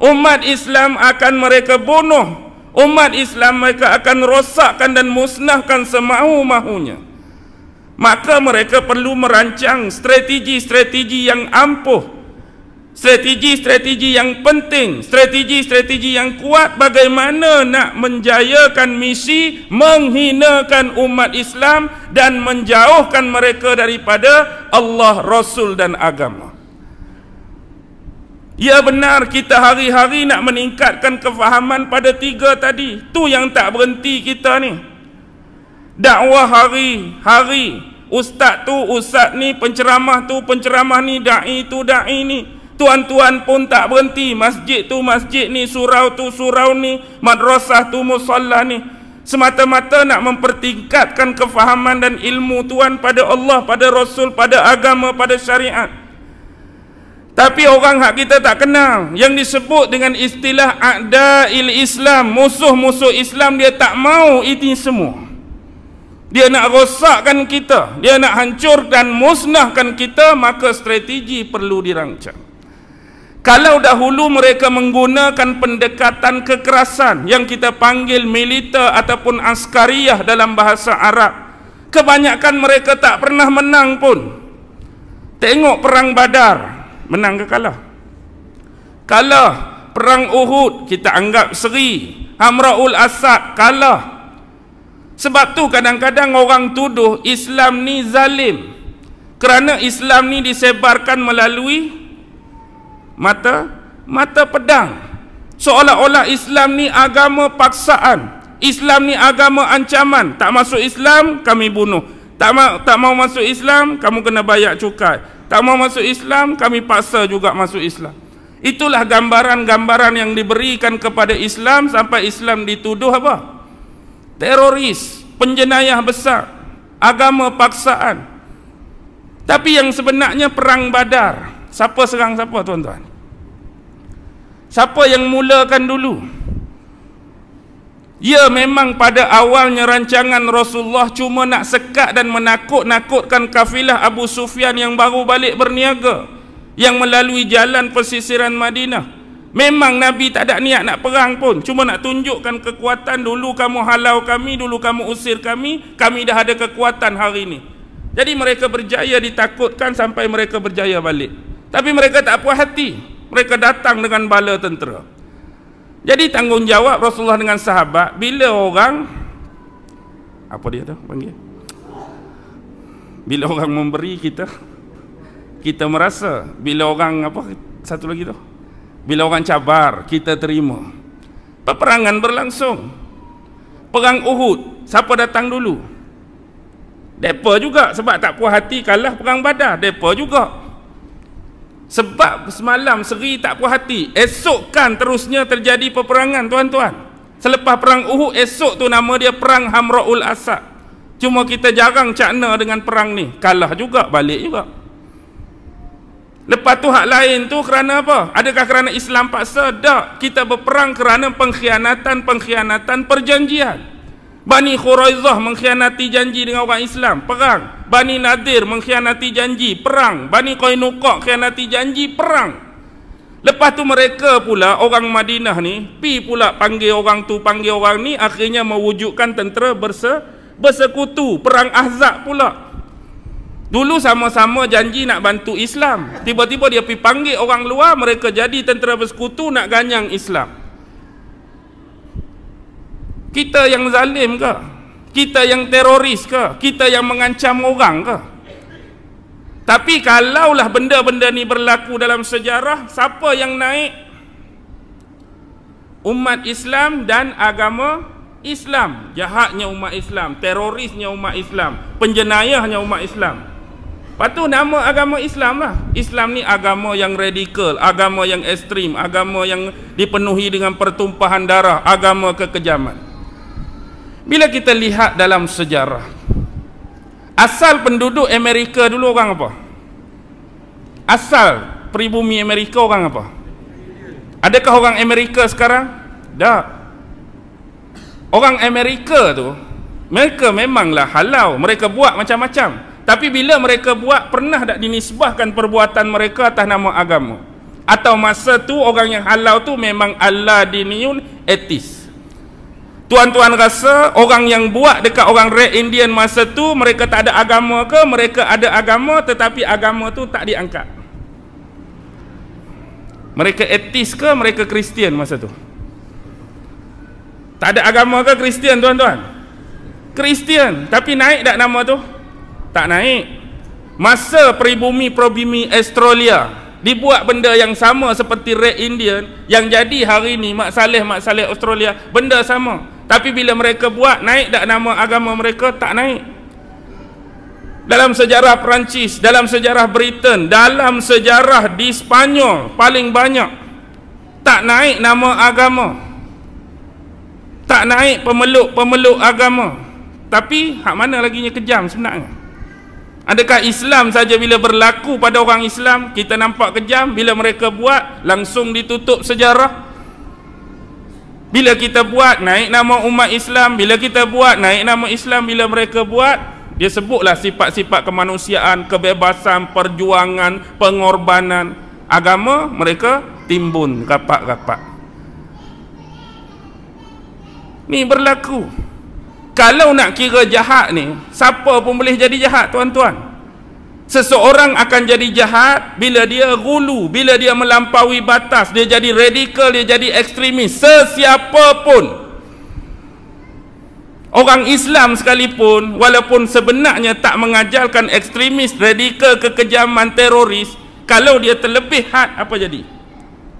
Umat Islam akan mereka bunuh. Umat Islam mereka akan rosakkan dan musnahkan semahu-mahunya. Maka mereka perlu merancang strategi-strategi yang ampuh, strategi-strategi yang penting, strategi-strategi yang kuat, bagaimana nak menjayakan misi menghinakan umat Islam dan menjauhkan mereka daripada Allah, Rasul dan agama. Ya benar, kita hari-hari nak meningkatkan kefahaman pada tiga tadi. Tu yang tak berhenti kita ni. Dakwah hari-hari, ustaz tu ustaz ni, penceramah tu penceramah ni, da'i tu da'i ni. Tuan-tuan pun tak berhenti. Masjid tu masjid ni, surau tu surau ni, madrasah tu musalla ni. Semata-mata nak mempertingkatkan kefahaman dan ilmu tuan pada Allah, pada Rasul, pada agama, pada syariat. Tapi orang hak kita tak kenal, yang disebut dengan istilah a'da'il Islam, musuh-musuh Islam, dia tak mau ini semua. Dia nak rosakkan kita, dia nak hancur dan musnahkan kita, maka strategi perlu dirancang. Kalau dahulu mereka menggunakan pendekatan kekerasan yang kita panggil militer ataupun askariyah dalam bahasa Arab, kebanyakan mereka tak pernah menang pun. Tengok perang Badar, menang ke kalah? Kalah. Perang Uhud kita anggap seri. Hamraul Asad kalah. Sebab tu kadang-kadang orang tuduh Islam ni zalim, kerana Islam ni disebarkan melalui mata pedang. Seolah-olah Islam ni agama paksaan, Islam ni agama ancaman. Tak masuk Islam, kami bunuh. Tak mau masuk Islam, kamu kena bayar cukai. Tak mau masuk Islam, kami paksa juga masuk Islam. Itulah gambaran-gambaran yang diberikan kepada Islam, sampai Islam dituduh apa? Teroris, penjenayah besar, agama paksaan. Tapi yang sebenarnya perang Badar, siapa serang siapa, tuan-tuan? Siapa yang mulakan dulu? Ya, memang pada awalnya rancangan Rasulullah cuma nak sekat dan menakut-nakutkan kafilah Abu Sufyan yang baru balik berniaga, yang melalui jalan pesisiran Madinah. Memang Nabi tak ada niat nak perang pun, cuma nak tunjukkan kekuatan. Dulu kamu halau kami, dulu kamu usir kami, kami dah ada kekuatan hari ini. Jadi mereka berjaya ditakutkan sampai mereka berjaya balik. Tapi mereka tak puas hati, mereka datang dengan bala tentera. Jadi tanggungjawab Rasulullah dengan sahabat, bila orang apa dia tu panggil, bila orang memberi kita merasa, bila orang apa satu lagi tu, bila orang cabar kita terima. Peperangan berlangsung, perang Uhud, siapa datang dulu? Depa juga, sebab tak puas hati kalah perang Badar. Depa juga, sebab semalam seri tak puas hati, esok kan terusnya terjadi peperangan tuan-tuan. Selepas perang Uhud, esok tu nama dia perang Hamra'ul Asad. Cuma kita jarang cakna dengan perang ni, kalah juga, balik juga. Lepas tu hak lain tu kerana apa? Adakah kerana Islam paksa? Tak. Kita berperang kerana pengkhianatan perjanjian. Bani Quraizah mengkhianati janji dengan orang Islam, perang. Bani Nadir mengkhianati janji, perang. Bani Qainuqa khianati janji, perang. Lepas tu mereka pula, orang Madinah ni, pi pula panggil orang tu, panggil orang ni, akhirnya mewujudkan tentera bersekutu. Perang Ahzab pula. Dulu sama-sama janji nak bantu Islam, tiba-tiba dia pergi panggil orang luar, mereka jadi tentera bersekutu nak ganyang Islam. Kita yang zalim ke? Kita yang teroris ke? Kita yang mengancam orang ke? Tapi kalaulah benda-benda ni berlaku dalam sejarah, siapa yang naik? Umat Islam dan agama Islam. Jahatnya umat Islam, terorisnya umat Islam, penjenayahnya umat Islam. Lepas tu nama agama Islam lah. Islam ni agama yang radikal, agama yang ekstrim, agama yang dipenuhi dengan pertumpahan darah, agama kekejaman. Bila kita lihat dalam sejarah, asal penduduk Amerika dulu orang apa? Asal pribumi Amerika orang apa? Adakah orang Amerika sekarang? Tak. Orang Amerika tu, mereka memanglah halau, mereka buat macam-macam. Tapi bila mereka buat, pernah tak dinisbahkan perbuatan mereka atas nama agama? Atau masa tu orang yang halau tu memang Allah diniyun etis? Tuan-tuan rasa orang yang buat dekat orang Red Indian masa tu, mereka tak ada agama ke? Mereka ada agama tetapi agama tu tak diangkat. Mereka etis ke? Mereka Kristian masa tu? Tak ada agama ke Kristian tuan-tuan? Kristian. Tapi naik tak nama tu? Tak naik. Masa pribumi Australia dibuat benda yang sama seperti Red Indian, yang jadi hari ni Mak Saleh Australia, benda sama. Tapi bila mereka buat, naik tak nama agama mereka? Tak naik. Dalam sejarah Perancis, dalam sejarah Britain, dalam sejarah di Spanyol, paling banyak tak naik nama agama, tak naik pemeluk agama. Tapi hak mana laginya kejam sebenarnya? Adakah Islam saja bila berlaku pada orang Islam kita nampak kejam? Bila mereka buat, langsung ditutup sejarah. Bila kita buat, naik nama umat Islam. Bila kita buat, naik nama Islam. Bila mereka buat, dia sebutlah sifat-sifat kemanusiaan, kebebasan, perjuangan, pengorbanan. Agama mereka timbun rapat-rapat. Ni berlaku. Kalau nak kira jahat ni, siapa pun boleh jadi jahat tuan-tuan. Seseorang akan jadi jahat bila dia gulu, bila dia melampaui batas, dia jadi radikal, dia jadi ekstremis. Sesiapa pun, orang Islam sekalipun, walaupun sebenarnya tak mengajarkan ekstremis, radikal, kekejaman, teroris, kalau dia terlebih had, apa jadi?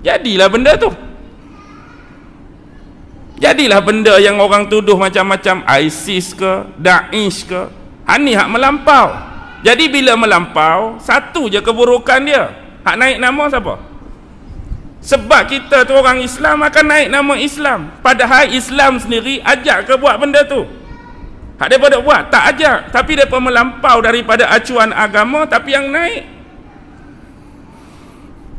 Jadilah benda tu. Jadilah benda yang orang tuduh macam-macam, ISIS ke, Daesh ke. Ni hak melampau. Jadi bila melampau, satu je keburukan dia. Hak naik nama siapa? Sebab kita tu orang Islam akan naik nama Islam. Padahal Islam sendiri ajak ke buat benda tu? Hak mereka buat? Tak ajak. Tapi mereka melampau daripada acuan agama, tapi yang naik.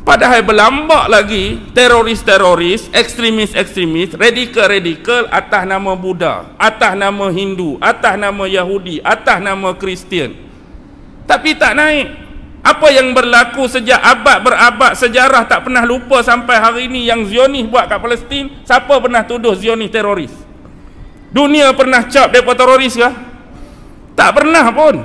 Padahal berlambak lagi teroris-teroris, ekstremis-ekstremis, radikal-radikal atas nama Buddha, atas nama Hindu, atas nama Yahudi, atas nama Kristian. Tapi tak naik. Apa yang berlaku sejak abad berabad sejarah tak pernah lupa sampai hari ini yang Zionis buat kat Palestin. Siapa pernah tuduh Zionis teroris? Dunia pernah cap mereka teroris ke? Tak pernah pun.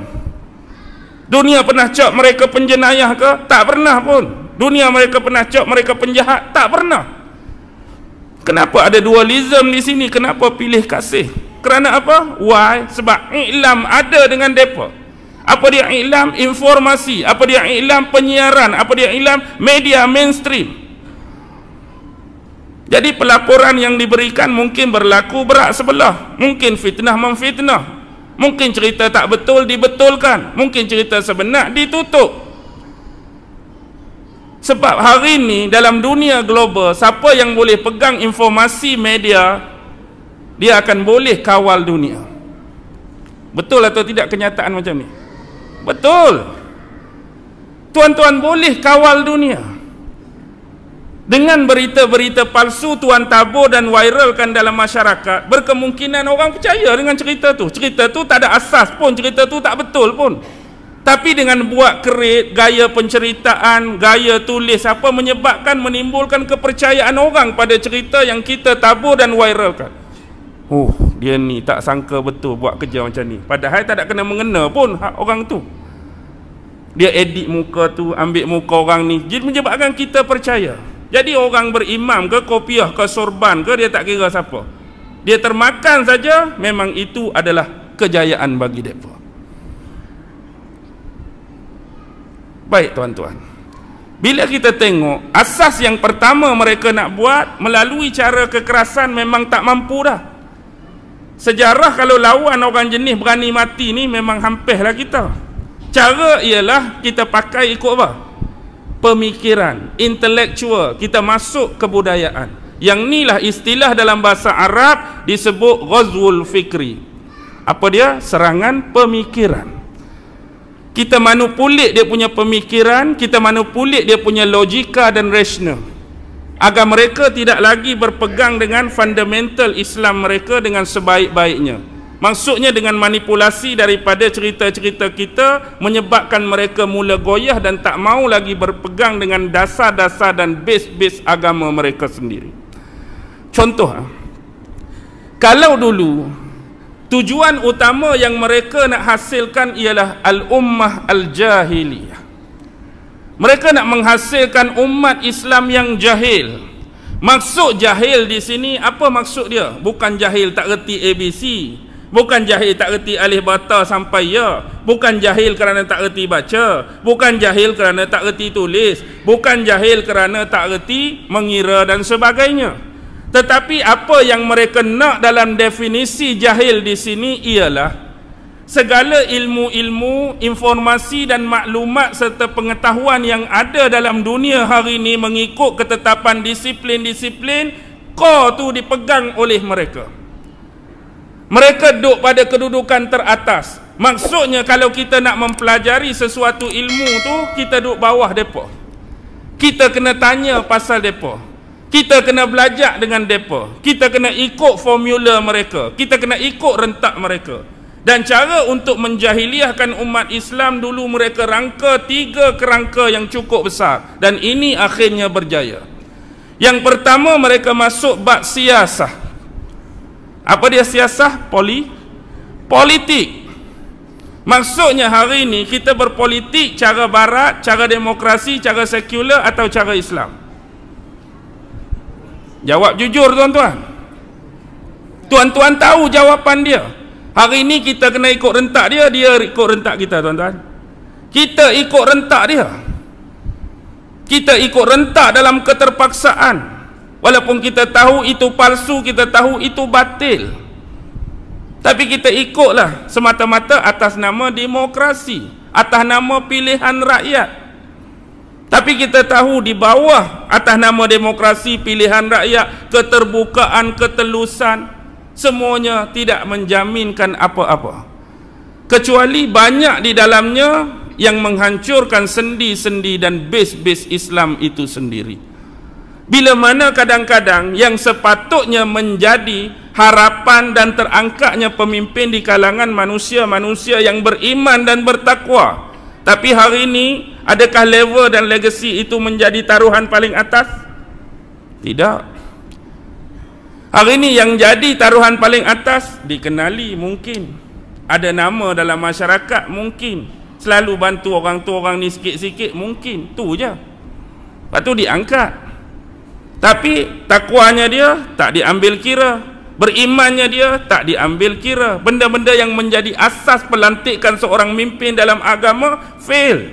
Dunia pernah cap mereka penjenayah ke? Tak pernah pun. Dunia mereka pernah cak mereka penjahat? Tak pernah. Kenapa ada dualism di sini? Kenapa pilih kasih? Kerana apa? Why? Sebab iklam ada dengan mereka. Apa dia iklam? Informasi. Apa dia iklam? Penyiaran. Apa dia iklam? Media mainstream. Jadi pelaporan yang diberikan mungkin berlaku berat sebelah. Mungkin fitnah memfitnah. Mungkin cerita tak betul dibetulkan. Mungkin cerita sebenar ditutup. Sebab hari ini dalam dunia global, siapa yang boleh pegang informasi media, dia akan boleh kawal dunia. Betul atau tidak kenyataan macam ni? Betul. Tuan-tuan boleh kawal dunia. Dengan berita-berita palsu tuan tabur dan viralkan dalam masyarakat, berkemungkinan orang percaya dengan cerita tu. Cerita tu tak ada asas pun, cerita tu tak betul pun. Tapi dengan buat kerit, gaya penceritaan, gaya tulis apa menyebabkan menimbulkan kepercayaan orang pada cerita yang kita tabur dan viralkan. Oh, dia ni tak sangka betul buat kerja macam ni. Padahal tak ada kena mengena pun hak orang tu. Dia edit muka tu, ambil muka orang ni. Jadi menyebabkan kita percaya. Jadi orang berimam ke, kopiah ke, sorban ke, dia tak kira siapa. Dia termakan saja, memang itu adalah kejayaan bagi mereka. Baik tuan-tuan, bila kita tengok asas yang pertama mereka nak buat melalui cara kekerasan memang tak mampu dah. Sejarah kalau lawan orang jenis berani mati ni memang hampirlah kita. Cara ialah kita pakai ikut apa? Pemikiran, intelektual, kita masuk kebudayaan. Yang inilah istilah dalam bahasa Arab disebut ghazwul fikri. Apa dia? Serangan pemikiran. Kita manipulit dia punya pemikiran, kita manipulit dia punya logika dan rasional, agar mereka tidak lagi berpegang dengan fundamental Islam mereka dengan sebaik-baiknya. Maksudnya dengan manipulasi daripada cerita-cerita kita menyebabkan mereka mula goyah dan tak mau lagi berpegang dengan dasar-dasar dan base-base agama mereka sendiri. Contoh, kalau dulu tujuan utama yang mereka nak hasilkan ialah al-ummah al-jahiliyah. Mereka nak menghasilkan umat Islam yang jahil. Maksud jahil di sini apa maksud dia? Bukan jahil tak reti ABC, bukan jahil tak reti alif bata sampai ya, bukan jahil kerana tak reti baca, bukan jahil kerana tak reti tulis, bukan jahil kerana tak reti mengira dan sebagainya. Tetapi apa yang mereka nak dalam definisi jahil di sini ialah segala ilmu-ilmu, informasi dan maklumat serta pengetahuan yang ada dalam dunia hari ini mengikut ketetapan disiplin-disiplin, core tu dipegang oleh mereka. Mereka duduk pada kedudukan teratas. Maksudnya kalau kita nak mempelajari sesuatu ilmu tu, kita duduk bawah mereka. Kita kena tanya pasal mereka. Kita kena belajar dengan mereka. Kita kena ikut formula mereka. Kita kena ikut rentak mereka. Dan cara untuk menjahiliahkan umat Islam dulu mereka rangka 3 kerangka yang cukup besar. Dan ini akhirnya berjaya. Yang pertama mereka masuk bab siasah. Apa dia siasah? Politik. Maksudnya hari ini kita berpolitik cara barat, cara demokrasi, cara sekular atau cara Islam? Jawab jujur tuan-tuan. Tuan-tuan tahu jawapan dia. Hari ini kita kena ikut rentak dia, dia ikut rentak kita tuan-tuan. Kita ikut rentak dia. Kita ikut rentak dalam keterpaksaan. Walaupun kita tahu itu palsu, kita tahu itu batil. Tapi kita ikutlah semata-mata atas nama demokrasi, atas nama pilihan rakyat. Tapi kita tahu di bawah atas nama demokrasi, pilihan rakyat, keterbukaan, ketelusan, semuanya tidak menjaminkan apa-apa. Kecuali banyak di dalamnya yang menghancurkan sendi-sendi dan base-base Islam itu sendiri. Bila mana kadang-kadang yang sepatutnya menjadi harapan dan terangkatnya pemimpin di kalangan manusia-manusia yang beriman dan bertakwa. Tapi hari ini, adakah level dan legasi itu menjadi taruhan paling atas? Tidak. Hari ini yang jadi taruhan paling atas, dikenali mungkin. Ada nama dalam masyarakat mungkin. Selalu bantu orang tu orang ni sikit-sikit mungkin. Tu je. Lepas tu diangkat. Tapi takwanya dia tak diambil kira, berimannya dia tak diambil kira. Benda-benda yang menjadi asas pelantikan seorang mimpin dalam agama fail.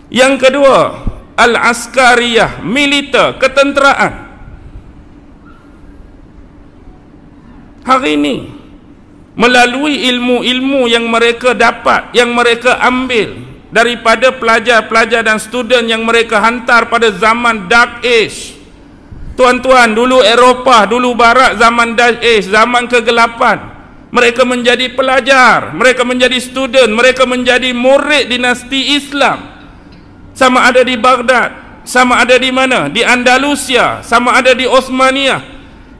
Yang kedua, al-askariyah, militer, ketenteraan. Hari ini melalui ilmu-ilmu yang mereka dapat, yang mereka ambil daripada pelajar-pelajar dan student yang mereka hantar pada zaman Dark Age. Tuan-tuan, dulu Eropah, dulu Barat, zaman Dark Age, zaman kegelapan. Mereka menjadi pelajar, mereka menjadi student, mereka menjadi murid dinasti Islam. Sama ada di Baghdad, sama ada di mana? Di Andalusia, sama ada di Osmania.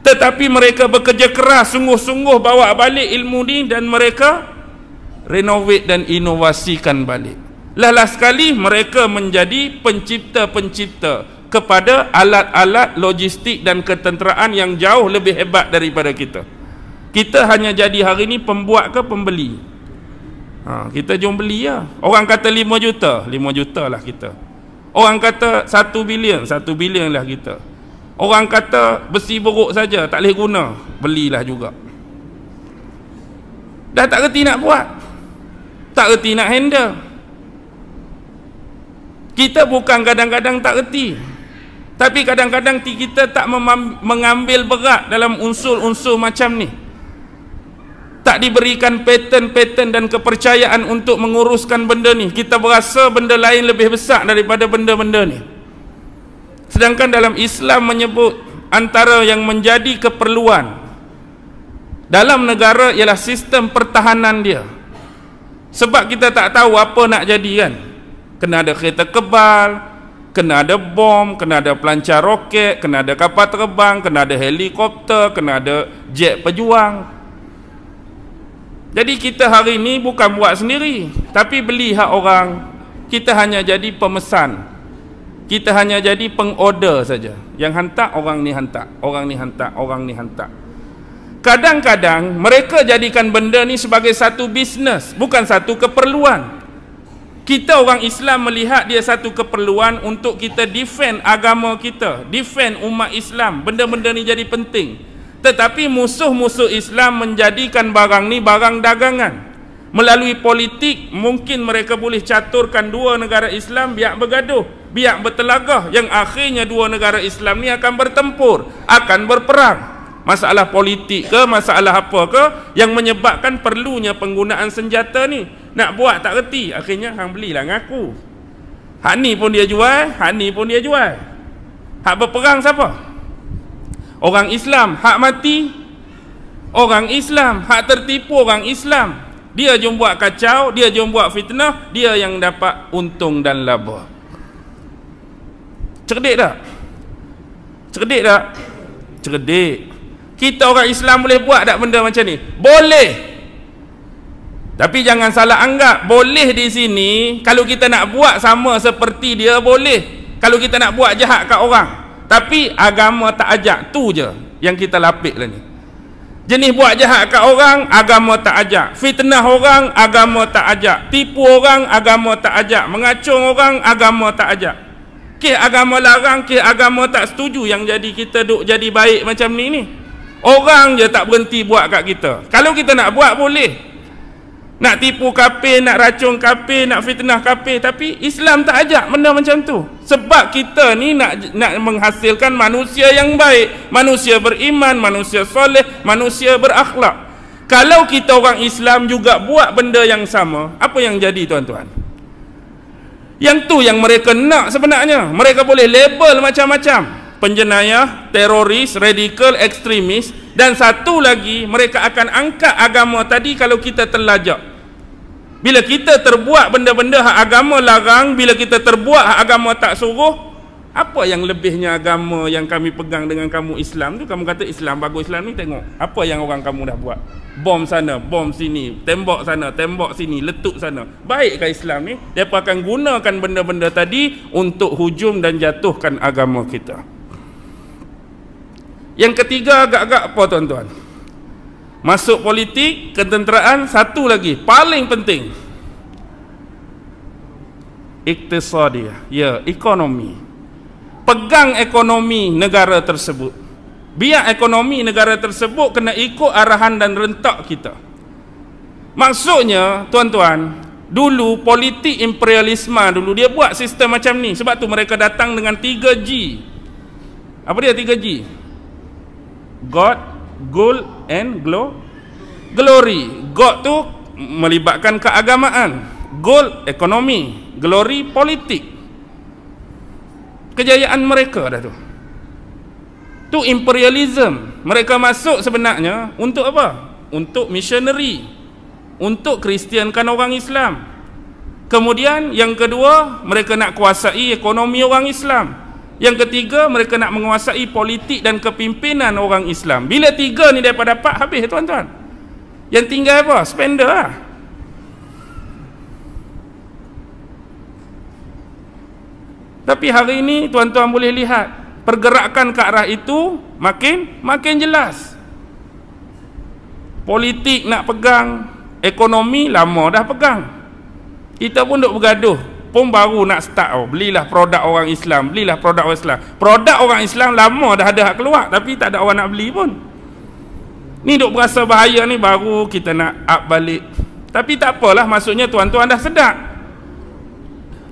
Tetapi mereka bekerja keras, sungguh-sungguh bawa balik ilmu ni dan mereka renovate dan inovasikan balik. Last sekali mereka menjadi pencipta-pencipta kepada alat-alat logistik dan ketenteraan yang jauh lebih hebat daripada kita. Kita hanya jadi hari ni pembuat ke pembeli? Kita jom beli lah. Orang kata 5 juta, 5 juta lah kita. Orang kata 1 bilion, 1 bilion lah kita. Orang kata besi buruk saja, tak boleh guna, belilah juga. Dah tak reti nak buat, tak reti nak handle. Kita bukan kadang-kadang tak reti, tapi kadang-kadang kita tak mengambil berat dalam unsur-unsur macam ni. Tak diberikan pattern-pattern dan kepercayaan untuk menguruskan benda ni. Kita berasa benda lain lebih besar daripada benda-benda ni. Sedangkan dalam Islam menyebut antara yang menjadi keperluan dalam negara ialah sistem pertahanan dia. Sebab kita tak tahu apa nak jadi kan. Kena ada kereta kebal, kena ada bom, kena ada pelancar roket, kena ada kapal terbang, kena ada helikopter, kena ada jet pejuang. Jadi kita hari ni bukan buat sendiri, tapi beli hak orang. Kita hanya jadi pemesan, kita hanya jadi pengorder saja. Yang hantar orang ni hantar, orang ni hantar, orang ni hantar. Kadang-kadang mereka jadikan benda ni sebagai satu bisnes, bukan satu keperluan. Kita orang Islam melihat dia satu keperluan untuk kita defend agama kita, defend umat Islam. Benda-benda ni jadi penting. Tetapi musuh-musuh Islam menjadikan barang ni barang dagangan. Melalui politik, mungkin mereka boleh caturkan dua negara Islam biar bergaduh, biar bertelagah, yang akhirnya dua negara Islam ni akan bertempur, akan berperang. Masalah politik ke, masalah apa ke yang menyebabkan perlunya penggunaan senjata ni. Nak buat tak reti, akhirnya hang belilah ngaku. Hak ni pun dia jual, hak ni pun dia jual. Hak berperang siapa? Orang Islam. Hak mati orang Islam. Hak tertipu orang Islam. Dia jom buat kacau, dia jom buat fitnah, dia yang dapat untung dan laba. Cerdik tak? Cerdik tak? Cerdik. Kita orang Islam boleh buat tak benda macam ni? Boleh. Tapi jangan salah anggap, boleh di sini kalau kita nak buat sama seperti dia boleh. Kalau kita nak buat jahat kat orang, tapi agama tak ajak, tu je yang kita lapik lah ni. Jenis buat jahat kat orang, agama tak ajak. Fitnah orang, agama tak ajak. Tipu orang, agama tak ajak. Mengacung orang, agama tak ajak. Kes agama larang, kes agama tak setuju, yang jadi kita duk jadi baik macam ni. Orang je tak berhenti buat kat kita. Kalau kita nak buat boleh. Nak tipu kafir, nak racun kafir, nak fitnah kafir, tapi Islam tak ajak benda macam tu. Sebab kita ni nak menghasilkan manusia yang baik, manusia beriman, manusia soleh, manusia berakhlak. Kalau kita orang Islam juga buat benda yang sama, apa yang jadi tuan-tuan? Yang tu yang mereka nak sebenarnya. Mereka boleh label macam-macam. Penjenayah, teroris, radikal, ekstremis, dan satu lagi mereka akan angkat agama tadi kalau kita terlajak. Bila kita terbuat benda-benda hak agama larang, bila kita terbuat hak agama tak suruh, apa yang lebihnya agama yang kami pegang dengan kamu Islam tu? Kamu kata Islam bagus, Islam ni tengok apa yang orang kamu dah buat. Bom sana, bom sini, tembok sana, tembok sini, letup sana. Baikkah Islam ni? Mereka akan gunakan benda-benda tadi untuk hujum dan jatuhkan agama kita. Yang ketiga agak-agak apa tuan-tuan? Masuk politik, ketenteraan, satu lagi paling penting, iktisadiyah, ya, ekonomi. pegang ekonomi negara tersebut. Biar ekonomi negara tersebut kena ikut arahan dan rentak kita. Maksudnya, tuan-tuan, dulu politik imperialisme dulu dia buat sistem macam ni. Sebab tu mereka datang dengan 3G. Apa dia 3G? God, Gold and Glory. God tu melibatkan keagamaan, Gold ekonomi, Glory politik. Kejayaan mereka dah tu. Tu imperialism. Mereka masuk sebenarnya untuk apa? Untuk missionary, untuk kristiankan orang Islam. Kemudian yang kedua, mereka nak kuasai ekonomi orang Islam. Yang ketiga, mereka nak menguasai politik dan kepimpinan orang Islam. Bila tiga ni dapat habis, tuan-tuan. Yang tinggal apa? Spender lah. Tapi hari ini tuan-tuan boleh lihat pergerakan ke arah itu makin jelas. Politik nak pegang, ekonomi lama dah pegang. Kita pun duk bergaduh, pun baru nak start. Belilah produk orang Islam, belilah produk orang Islam. Produk orang Islam lama dah ada hak keluar, tapi tak ada orang nak beli pun. Ni duk berasa bahaya ni, baru kita nak up balik. Tapi tak apalah, maksudnya tuan-tuan dah sedar.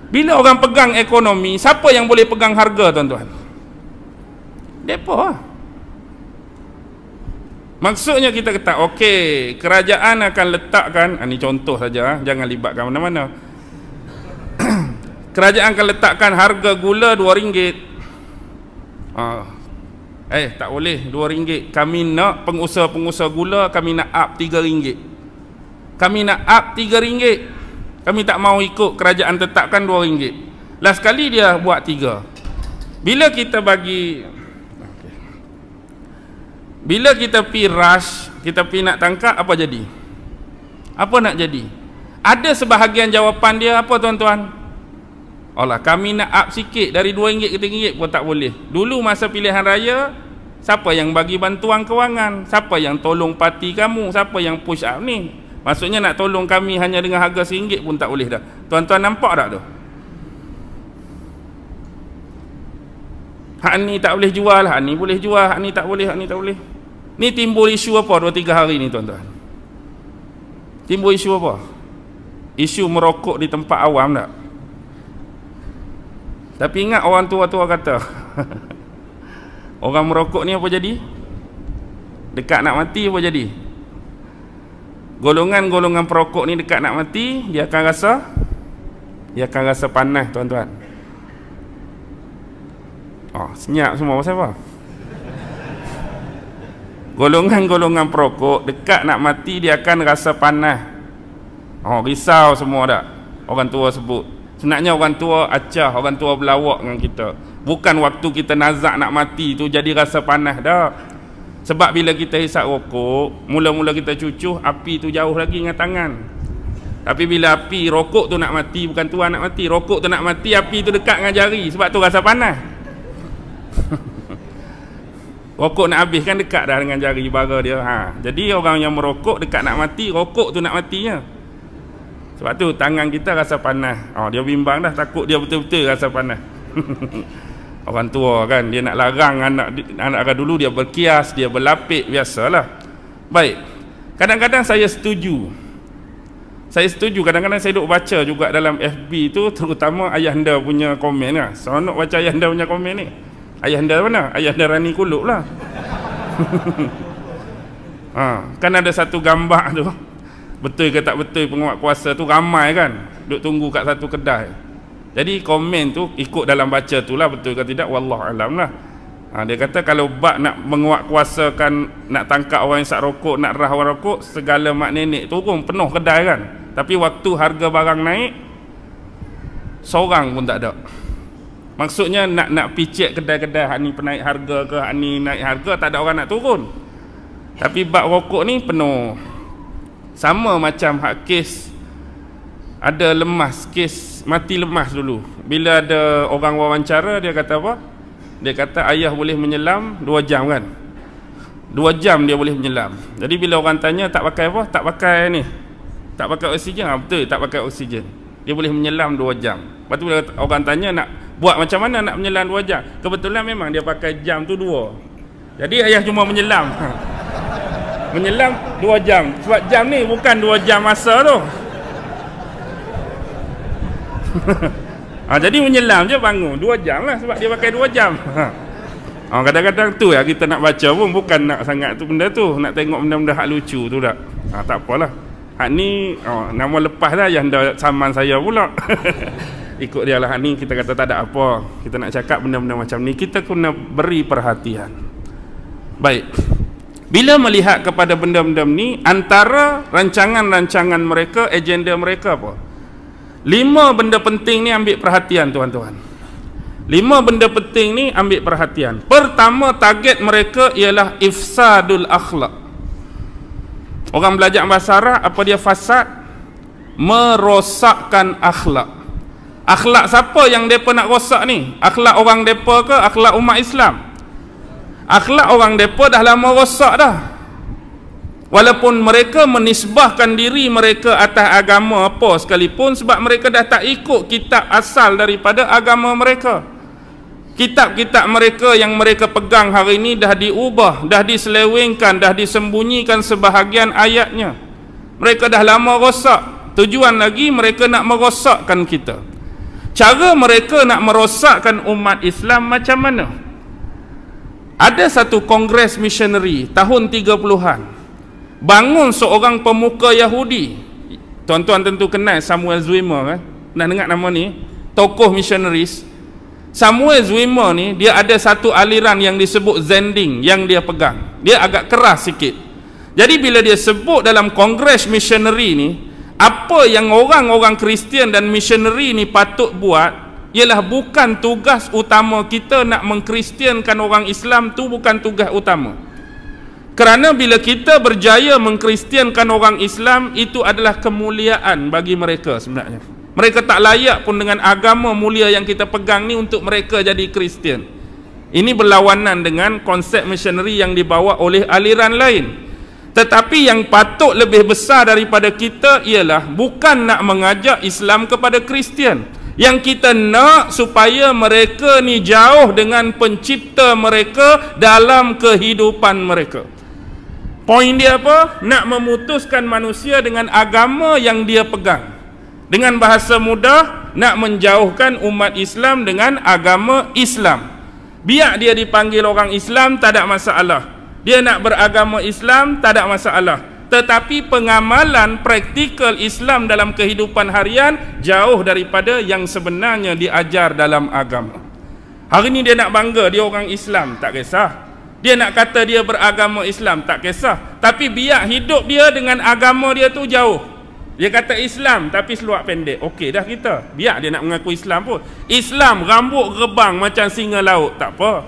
Bila orang pegang ekonomi, siapa yang boleh pegang harga, tuan-tuan? Depa lah. Maksudnya kita kata, okey, kerajaan akan letakkan, ni contoh saja, jangan libatkan mana-mana. Kerajaan akan letakkan harga gula RM2. Tak boleh RM2. Kami nak pengusaha-pengusaha gula, kami nak up RM3. Kami nak up RM3. Kami tak mau ikut kerajaan tetapkan RM2. Last kali dia buat 3. Bila kita bagi, bila kita pi rush, kita pi nak tangkap, apa jadi? Apa nak jadi? Ada sebahagian jawapan dia apa, tuan-tuan? Allah, kami nak up sikit dari RM2 ke RM3 pun tak boleh. Dulu masa pilihan raya, siapa yang bagi bantuan kewangan? Siapa yang tolong parti kamu? Siapa yang push up ni? Maksudnya nak tolong kami hanya dengan harga RM1 pun tak boleh dah. Tuan-tuan nampak tak tu? Hak ni tak boleh jual, hak ni boleh jual, hak ni tak boleh, hak ni tak boleh. Ni timbul isu apa 2-3 hari ni, tuan-tuan? Timbul isu apa? Isu merokok di tempat awam tak? Tapi ingat orang tua-tua kata orang merokok ni apa jadi? Dekat nak mati apa jadi? Golongan-golongan perokok ni dekat nak mati, dia akan rasa panas, tuan-tuan. Senyap semua pasal apa? Golongan-golongan perokok dekat nak mati, dia akan rasa panas. Risau semua dah orang tua sebut. Sebenarnya orang tua acah, orang tua berlawak dengan kita. Bukan waktu kita nazak nak mati tu jadi rasa panas dah. Sebab bila kita hisap rokok, mula-mula kita cucuh, api tu jauh lagi dengan tangan. Tapi bila api rokok tu nak mati, bukan tuan nak mati, rokok tu nak mati, api tu dekat dengan jari. Sebab tu rasa panas. Rokok nak habis kan dekat dah dengan jari bara dia. Jadi orang yang merokok dekat nak mati, rokok tu nak matinya. Sebab tu tangan kita rasa panas. Dia bimbang dah, takut dia betul-betul rasa panas. Orang tua kan, dia nak larang anak dulu, dia berkias, dia berlapik, biasalah. Baik, kadang-kadang saya setuju. Kadang-kadang saya duk baca juga dalam FB tu, terutama ayahanda punya komen lah. Seronok baca ayahanda punya komen ni. Ayahanda mana? Ayahanda Rani Kuluk lah. Kan ada satu gambar tu, betul ke tak betul penguat kuasa tu, ramai kan duk tunggu kat satu kedai. Jadi komen tu ikut dalam baca tu lah, betul ke tidak, wallahualam lah. Dia kata kalau bab nak menguatkuasakan, nak tangkap orang yang isap rokok, nak rah orang rokok, segala mak nenek turun penuh kedai kan. Tapi waktu harga barang naik, seorang pun tak ada. Maksudnya nak picit kedai-kedai, hak ni penaik harga ke, hak ni naik harga, tak ada orang nak turun. Tapi bab rokok ni penuh. Sama macam hak kes ada lemas, kes mati lemas dulu. Bila ada orang wawancara, dia kata apa? Dia kata ayah boleh menyelam 2 jam kan. 2 jam dia boleh menyelam. Jadi bila orang tanya tak pakai apa? Tak pakai ni, tak pakai oksigen. Betul, tak pakai oksigen. dia boleh menyelam 2 jam. Lepas tu orang tanya nak buat macam mana nak menyelam 2 jam. Kebetulan memang dia pakai jam tu 2. Jadi ayah cuma menyelam. Menyelam 2 jam. Sebab jam ni bukan 2 jam masa tu. Jadi menyelam je bangun 2 jam lah sebab dia pakai 2 jam. Kadang-kadang tu ya kita nak baca pun bukan nak sangat tu benda tu, nak tengok benda-benda hak lucu tu tak. Tak apalah. Hak ni nama lepas dah yang dah saman saya pula. Ikut dia lah. Hak ni kita kata tak ada apa. Kita nak cakap benda-benda macam ni, kita kena beri perhatian. Baik. Bila melihat kepada benda-benda ni, antara rancangan-rancangan mereka, agenda mereka apa? 5 benda penting ni ambil perhatian tuan-tuan. 5 benda penting ni ambil perhatian. Pertama, target mereka ialah ifsadul akhlak. Orang belajar bahasa Arab, apa dia fasad? Merosakkan akhlak. Akhlak siapa yang mereka nak rosak ni? Akhlak orang mereka ke akhlak umat Islam? Akhlak orang mereka dah lama rosak dah. Walaupun mereka menisbahkan diri mereka atas agama apa sekalipun, sebab mereka dah tak ikut kitab asal daripada agama mereka. Kitab-kitab mereka yang mereka pegang hari ini dah diubah, dah diselewengkan, dah disembunyikan sebahagian ayatnya. Mereka dah lama rosak. Tujuan lagi mereka nak merosakkan kita. Cara mereka nak merosakkan umat Islam macam mana? Ada satu kongres missionary tahun 30-an. Bangun seorang pemuka Yahudi. Tuan-tuan tentu kenal Samuel Zwimmer kan? Pernah dengar nama ni? Tokoh missionaries. Samuel Zwimmer ni dia ada satu aliran yang disebut Zending yang dia pegang. Dia agak keras sikit. Jadi bila dia sebut dalam kongres missionary ni, apa yang orang-orang Kristian dan missionary ni patut buat ialah bukan tugas utama kita nak mengkristiankan orang Islam, tu bukan tugas utama. Kerana bila kita berjaya mengkristiankan orang Islam, itu adalah kemuliaan bagi mereka sebenarnya. Mereka tak layak pun dengan agama mulia yang kita pegang ni untuk mereka jadi Kristian. Ini berlawanan dengan konsep missionary yang dibawa oleh aliran lain. Tetapi yang patut lebih besar daripada kita ialah bukan nak mengajak Islam kepada Kristian. Yang kita nak supaya mereka ni jauh dengan pencipta mereka dalam kehidupan mereka. Poin dia apa? Nak memutuskan manusia dengan agama yang dia pegang. Dengan bahasa mudah, nak menjauhkan umat Islam dengan agama Islam. Biar dia dipanggil orang Islam, tak ada masalah. Dia nak beragama Islam, tak ada masalah. Tetapi pengamalan praktikal Islam dalam kehidupan harian jauh daripada yang sebenarnya diajar dalam agama. Hari ni dia nak bangga dia orang Islam, tak kisah. Dia nak kata dia beragama Islam, tak kisah. Tapi biar hidup dia dengan agama dia tu jauh. Dia kata Islam tapi seluar pendek, okey dah kita. Biar dia nak mengaku Islam pun. Islam rambut rebang macam singa laut, tak apa.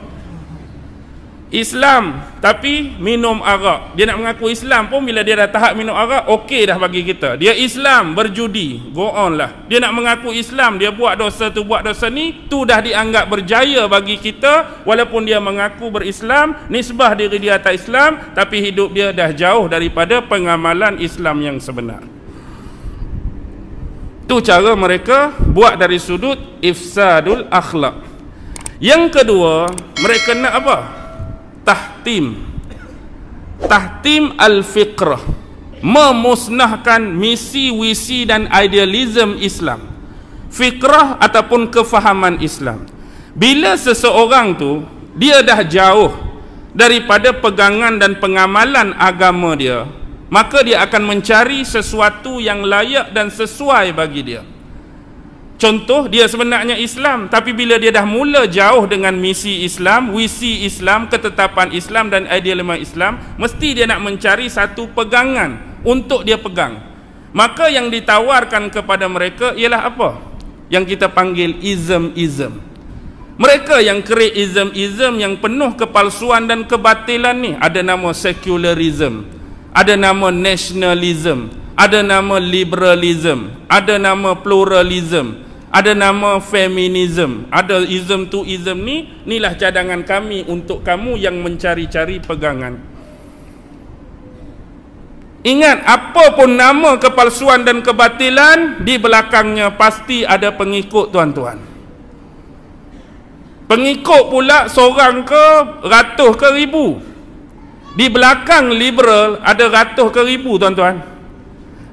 Islam tapi minum arak. Dia nak mengaku Islam pun bila dia dah tahap minum arak, okey dah bagi kita. Dia Islam berjudi, go on lah. Dia nak mengaku Islam, dia buat dosa tu buat dosa ni, tu dah dianggap berjaya bagi kita. Walaupun dia mengaku berislam, nisbah diri dia atas Islam, tapi hidup dia dah jauh daripada pengamalan Islam yang sebenar. Tu cara mereka buat dari sudut ifsadul akhlak. Yang kedua, mereka nak apa? Tahtim al-fiqrah, memusnahkan misi, visi dan idealism Islam, fikrah ataupun kefahaman Islam. Bila seseorang tu dia dah jauh daripada pegangan dan pengamalan agama dia, maka dia akan mencari sesuatu yang layak dan sesuai bagi dia. Contoh, dia sebenarnya Islam, tapi bila dia dah mula jauh dengan misi Islam, visi Islam, ketetapan Islam dan idealisme Islam, mesti dia nak mencari satu pegangan untuk dia pegang. Maka yang ditawarkan kepada mereka ialah apa? Yang kita panggil ism. Mereka yang create ism yang penuh kepalsuan dan kebatilan ni, ada nama secularism, ada nama nationalism, ada nama liberalism, ada nama pluralism, ada nama feminism, ada ism tu ism ni. Inilah cadangan kami untuk kamu yang mencari-cari pegangan. Ingat, apa pun nama kepalsuan dan kebatilan, di belakangnya pasti ada pengikut, tuan-tuan. Pengikut pula seorang ke ratus ke ribu. Di belakang liberal ada ratus ke ribu, tuan-tuan.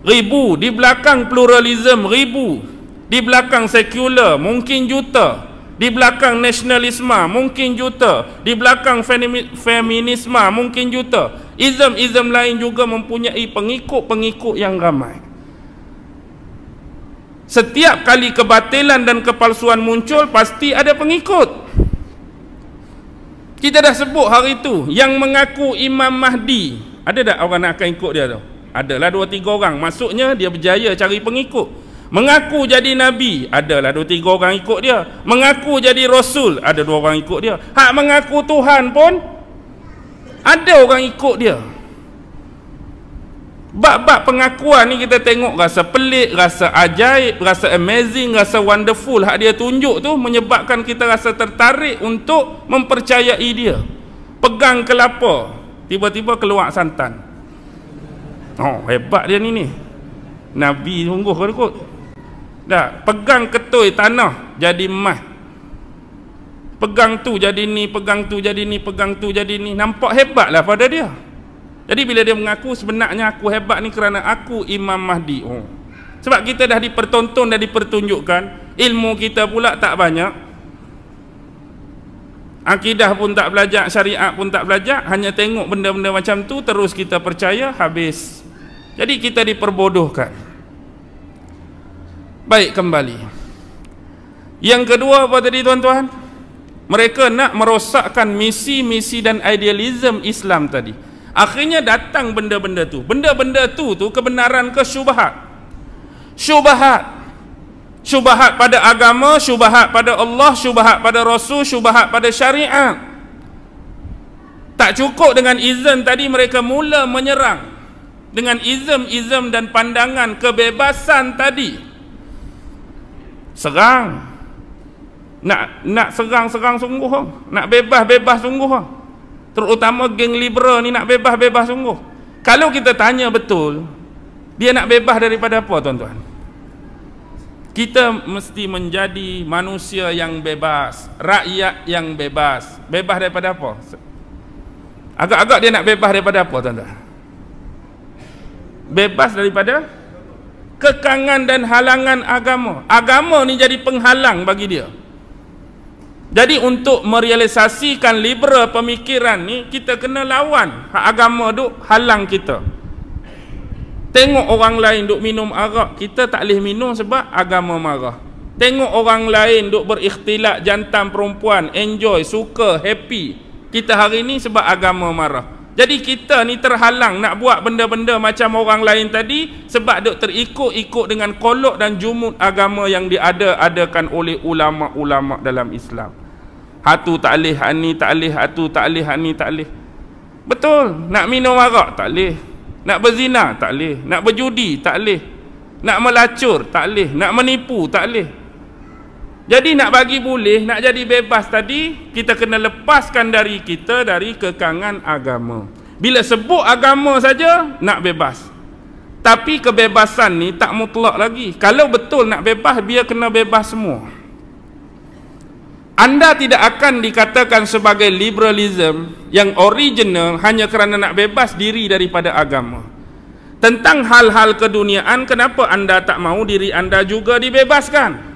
Ribu. Di belakang pluralism, ribu. Di belakang sekular, mungkin juta. Di belakang nasionalisme, mungkin juta. Di belakang feminisme, mungkin juta. Ism lain juga mempunyai pengikut-pengikut yang ramai. Setiap kali kebatilan dan kepalsuan muncul, pasti ada pengikut. Kita dah sebut hari itu, yang mengaku Imam Mahdi, ada tak orang nak akan ikut dia tu? Adalah 2-3 orang. Maksudnya dia berjaya cari pengikut. Mengaku jadi Nabi, adalah 2-3 orang ikut dia. Mengaku jadi Rasul, ada 2 orang ikut dia. Hak mengaku Tuhan pun ada orang ikut dia. Bab-bab pengakuan ni kita tengok rasa pelik, rasa ajaib, rasa amazing, rasa wonderful. Hak dia tunjuk tu menyebabkan kita rasa tertarik untuk mempercayai dia. Pegang kelapa, tiba-tiba keluar santan. Oh, hebat dia ni. Nabi sungguh kot. Dah, pegang ketui tanah jadi emas. Pegang tu jadi ni, pegang tu jadi ni, pegang tu jadi ni. Nampak hebatlah pada dia. Jadi bila dia mengaku sebenarnya aku hebat ni kerana aku Imam Mahdi. Oh. Sebab kita dah dipertonton, dah dipertunjukkan, ilmu kita pula tak banyak. Akidah pun tak belajar, syariat pun tak belajar, hanya tengok benda-benda macam tu terus kita percaya, habis. Jadi kita diperbodohkan. Baik, kembali. Yang kedua apa tadi, tuan-tuan? Mereka nak merosakkan misi-misi dan idealism Islam tadi. Akhirnya datang benda-benda tu. Benda-benda tu kebenaran ke syubhat? Syubhat. Syubhat pada agama, syubhat pada Allah, syubhat pada Rasul, syubhat pada syariat. Tak cukup dengan izm tadi, mereka mula menyerang dengan izm dan pandangan kebebasan tadi. Serang. Nak serang sungguh. Nak bebas sungguh. Terutama geng liberal ni nak bebas sungguh. Kalau kita tanya betul, dia nak bebas daripada apa, tuan-tuan? Kita mesti menjadi manusia yang bebas, rakyat yang bebas. Bebas daripada apa? Agak-agak dia nak bebas daripada apa, tuan-tuan? Bebas daripada kekangan dan halangan agama. Agama ni jadi penghalang bagi dia. Jadi untuk merealisasikan liberal pemikiran ni, kita kena lawan hak agama duk halang kita. Tengok orang lain duk minum arak, kita tak boleh minum sebab agama marah. Tengok orang lain duk berikhtilat jantan perempuan, enjoy, suka, happy, kita hari ni sebab agama marah. Jadi kita ni terhalang nak buat benda-benda macam orang lain tadi sebab duk terikut-ikut dengan kolok dan jumud agama yang diada-adakan oleh ulama-ulama dalam Islam. Hatu tak boleh, hak ni tak boleh, hatu tak boleh, hak ni tak boleh. Betul, nak minum arak tak boleh, nak berzina tak boleh, nak berjudi tak boleh, nak melacur tak boleh, nak menipu tak boleh. Jadi nak bagi boleh, nak jadi bebas tadi, kita kena lepaskan dari kita dari kekangan agama. Bila sebut agama saja nak bebas. Tapi kebebasan ni tak mutlak lagi. Kalau betul nak bebas, biar kena bebas semua. Anda tidak akan dikatakan sebagai liberalism yang original hanya kerana nak bebas diri daripada agama. Tentang hal-hal keduniaan, kenapa anda tak mahu diri anda juga dibebaskan?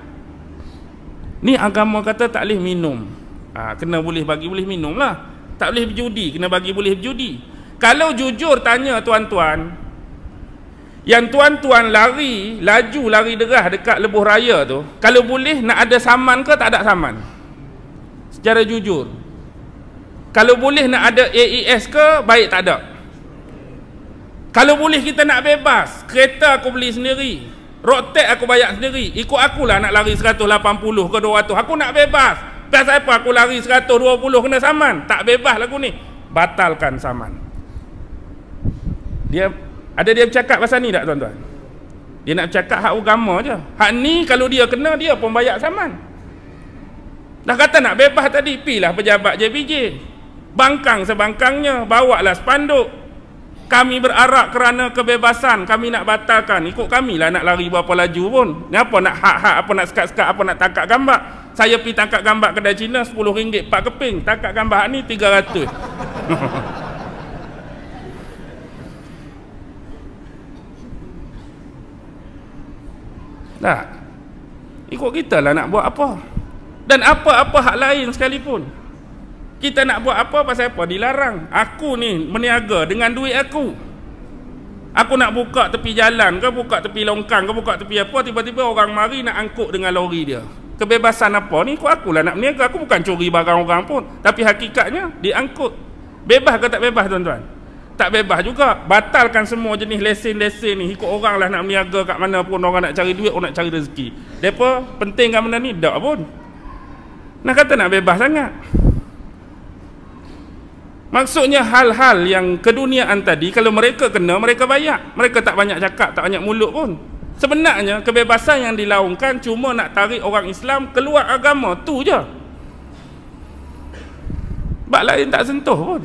Ni agama kata tak boleh minum. Kena boleh minum lah. Tak boleh berjudi, kena bagi boleh berjudi. Kalau jujur tanya tuan-tuan, yang tuan-tuan laju lari derah dekat lebuh raya tu, kalau boleh nak ada saman ke tak ada saman? Secara jujur. Kalau boleh nak ada AES ke, baik tak ada. Kalau boleh kita nak bebas, kereta aku beli sendiri, road tax aku bayar sendiri, ikut akulah nak lari 180 ke 200, aku nak bebas. Pasal apa aku lari 120 kena saman? Tak bebas lagu ni. Batalkan saman. Dia bercakap pasal ni tak, tuan-tuan? Dia nak bercakap hak agama je. Hak ni kalau dia kena, dia pun bayar saman. Dah kata nak bebas tadi, pilah pejabat JPJ, bangkang sebangkangnya, bawalah spanduk. Kami berarak kerana kebebasan, kami nak batalkan. Ikut kami lah nak lari berapa laju pun. Ni apa nak hak-hak, apa nak sekat-sekat, apa nak tangkap gambar. Saya pergi tangkap gambar kedai Cina RM10 4 keping. Tangkap gambar ni 300. Tak. Ikut kita lah nak buat apa. Dan apa-apa hak lain sekalipun. Kita nak buat apa pasal apa? Dilarang. Aku ni meniaga dengan duit aku. Aku nak buka tepi jalan ke, buka tepi longkang ke, buka tepi apa, tiba-tiba orang mari nak angkut dengan lori dia. Kebebasan apa ni? Ikut akulah nak meniaga. Aku bukan curi barang orang pun. Tapi hakikatnya diangkut. Bebas ke tak bebas tuan-tuan? Tak bebas juga. Batalkan semua jenis lesen-lesen ni. Ikut orang lah nak meniaga kat mana pun. Orang nak cari duit, orang nak cari rezeki. Mereka penting kat benda ni? Tak pun. Nak kata nak bebas sangat. Maksudnya hal-hal yang keduniaan tadi, kalau mereka kena, mereka bayar. Mereka tak banyak cakap, tak banyak mulut pun. Sebenarnya kebebasan yang dilaungkan cuma nak tarik orang Islam keluar agama, tu je. Bab lain tak sentuh pun.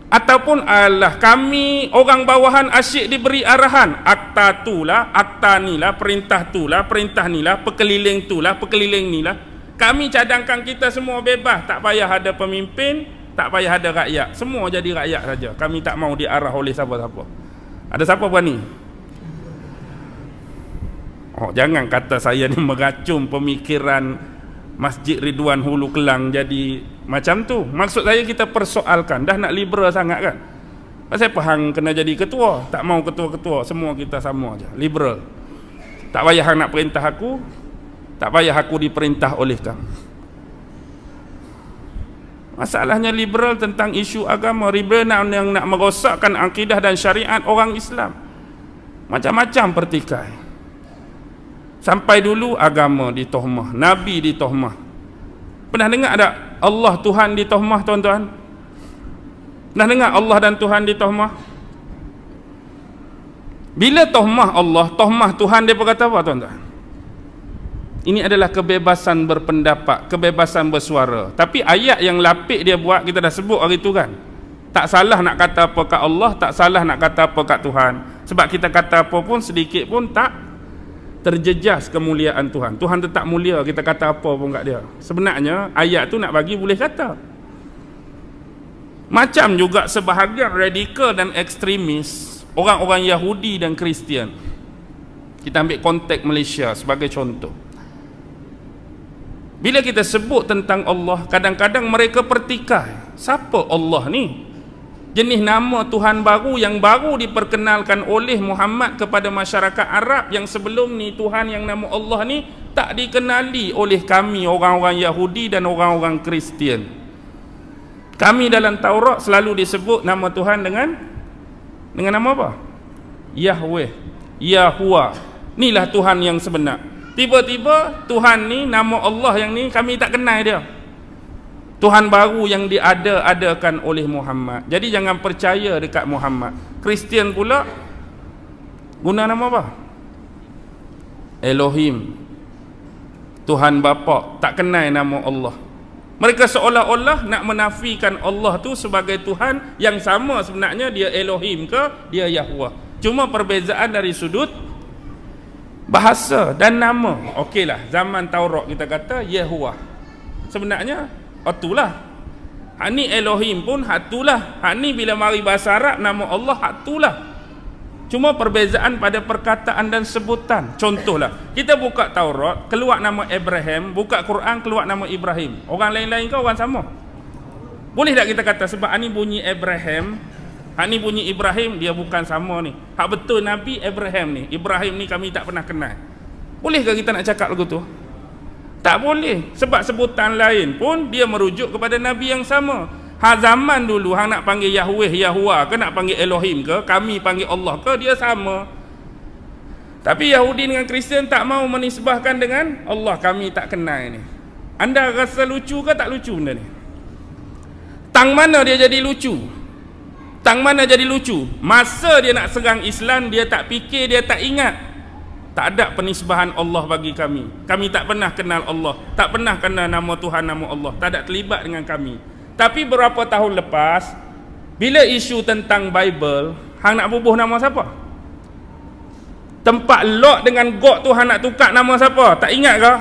Ataupun alah kami orang bawahan asyik diberi arahan, akta tu lah, akta ni lah, perintah tu lah, perintah ni lah, pekeliling tu lah, pekeliling ni lah. Kami cadangkan kita semua bebas, tak payah ada pemimpin, tak payah ada rakyat, semua jadi rakyat saja. Kami tak mau diarah oleh siapa-siapa. Ada siapa berani? Oh, jangan kata saya ni meracun pemikiran Masjid Ridwan Hulu Kelang jadi macam tu. Maksud saya kita persoalkan, dah nak liberal sangat kan? Pasal apa hang kena jadi ketua? Tak mau ketua-ketua, semua kita sama aja, liberal. Tak payah hang nak perintah aku, tak payah aku diperintah oleh kamu. Masalahnya liberal tentang isu agama. Liberal yang nak merosakkan akidah dan syariat orang Islam. Macam-macam pertikai. Sampai dulu agama ditohmah, Nabi ditohmah. Pernah dengar tak Allah Tuhan ditohmah tuan-tuan? Pernah dengar Allah dan Tuhan ditohmah? Bila tohmah Allah, tohmah Tuhan, dia berkata apa tuan-tuan? Ini adalah kebebasan berpendapat, kebebasan bersuara. Tapi ayat yang lapik dia buat, kita dah sebut hari tu kan. Tak salah nak kata apa kat Allah, tak salah nak kata apa kat Tuhan. Sebab kita kata apa pun, sedikit pun tak terjejas kemuliaan Tuhan. Tuhan tetap mulia, kita kata apa pun kat dia. Sebenarnya ayat tu nak bagi boleh kata. Macam juga sebahagian radikal dan ekstremis, orang-orang Yahudi dan Kristian. Kita ambil konteks Malaysia sebagai contoh. Bila kita sebut tentang Allah, kadang-kadang mereka pertikai. Siapa Allah ni? Jenis nama Tuhan baru yang baru diperkenalkan oleh Muhammad kepada masyarakat Arab, yang sebelum ni Tuhan yang nama Allah ni tak dikenali oleh kami orang-orang Yahudi dan orang-orang Kristian. Kami dalam Taurat selalu disebut nama Tuhan dengan nama apa? Yahweh, Yahuwah. Inilah Tuhan yang sebenar. Tiba-tiba Tuhan ni, nama Allah yang ni kami tak kenal dia. Tuhan baru yang diada-adakan oleh Muhammad. Jadi jangan percaya dekat Muhammad. Kristian pula guna nama apa? Elohim, Tuhan Bapa, tak kenal nama Allah. Mereka seolah-olah nak menafikan Allah tu sebagai Tuhan yang sama, sebenarnya dia Elohim ke dia Yahuwah. Cuma perbezaan dari sudut bahasa dan nama. Okeylah, zaman Taurat kita kata Yahuwah. Sebenarnya itulah. Hak ni Elohim pun hatulah. Hak ni bila mari bahasa Arab nama Allah hatulah. Cuma perbezaan pada perkataan dan sebutan. Contohlah, kita buka Taurat, keluar nama Abraham, buka Quran keluar nama Ibrahim. Orang lain-lain ke orang sama? Boleh tak kita kata sebab ni bunyi Abraham, hak ni bunyi Ibrahim, dia bukan sama ni. Hak betul Nabi Abraham ni, Ibrahim ni kami tak pernah kenal. Bolehkah kita nak cakap lagu tu? Tak boleh. Sebab sebutan lain pun dia merujuk kepada Nabi yang sama. Zaman dulu hang nak panggil Yahweh, Yahuwah ke, nak panggil Elohim ke, kami panggil Allah ke, dia sama. Tapi Yahudi dengan Kristian tak mau menisbahkan dengan Allah, kami tak kenal ni. Anda rasa lucu ke tak lucu benda ni? Tang mana dia jadi lucu? Tang mana jadi lucu? Masa dia nak serang Islam, dia tak fikir, dia tak ingat. Tak ada penisbahan Allah bagi kami. Kami tak pernah kenal Allah, tak pernah kenal nama Tuhan, nama Allah, tak ada terlibat dengan kami. Tapi berapa tahun lepas, Bila isu tentang Bible, hang nak bubuh nama siapa? Tempat lot dengan God tu hang nak tukar nama siapa? Tak ingat ke?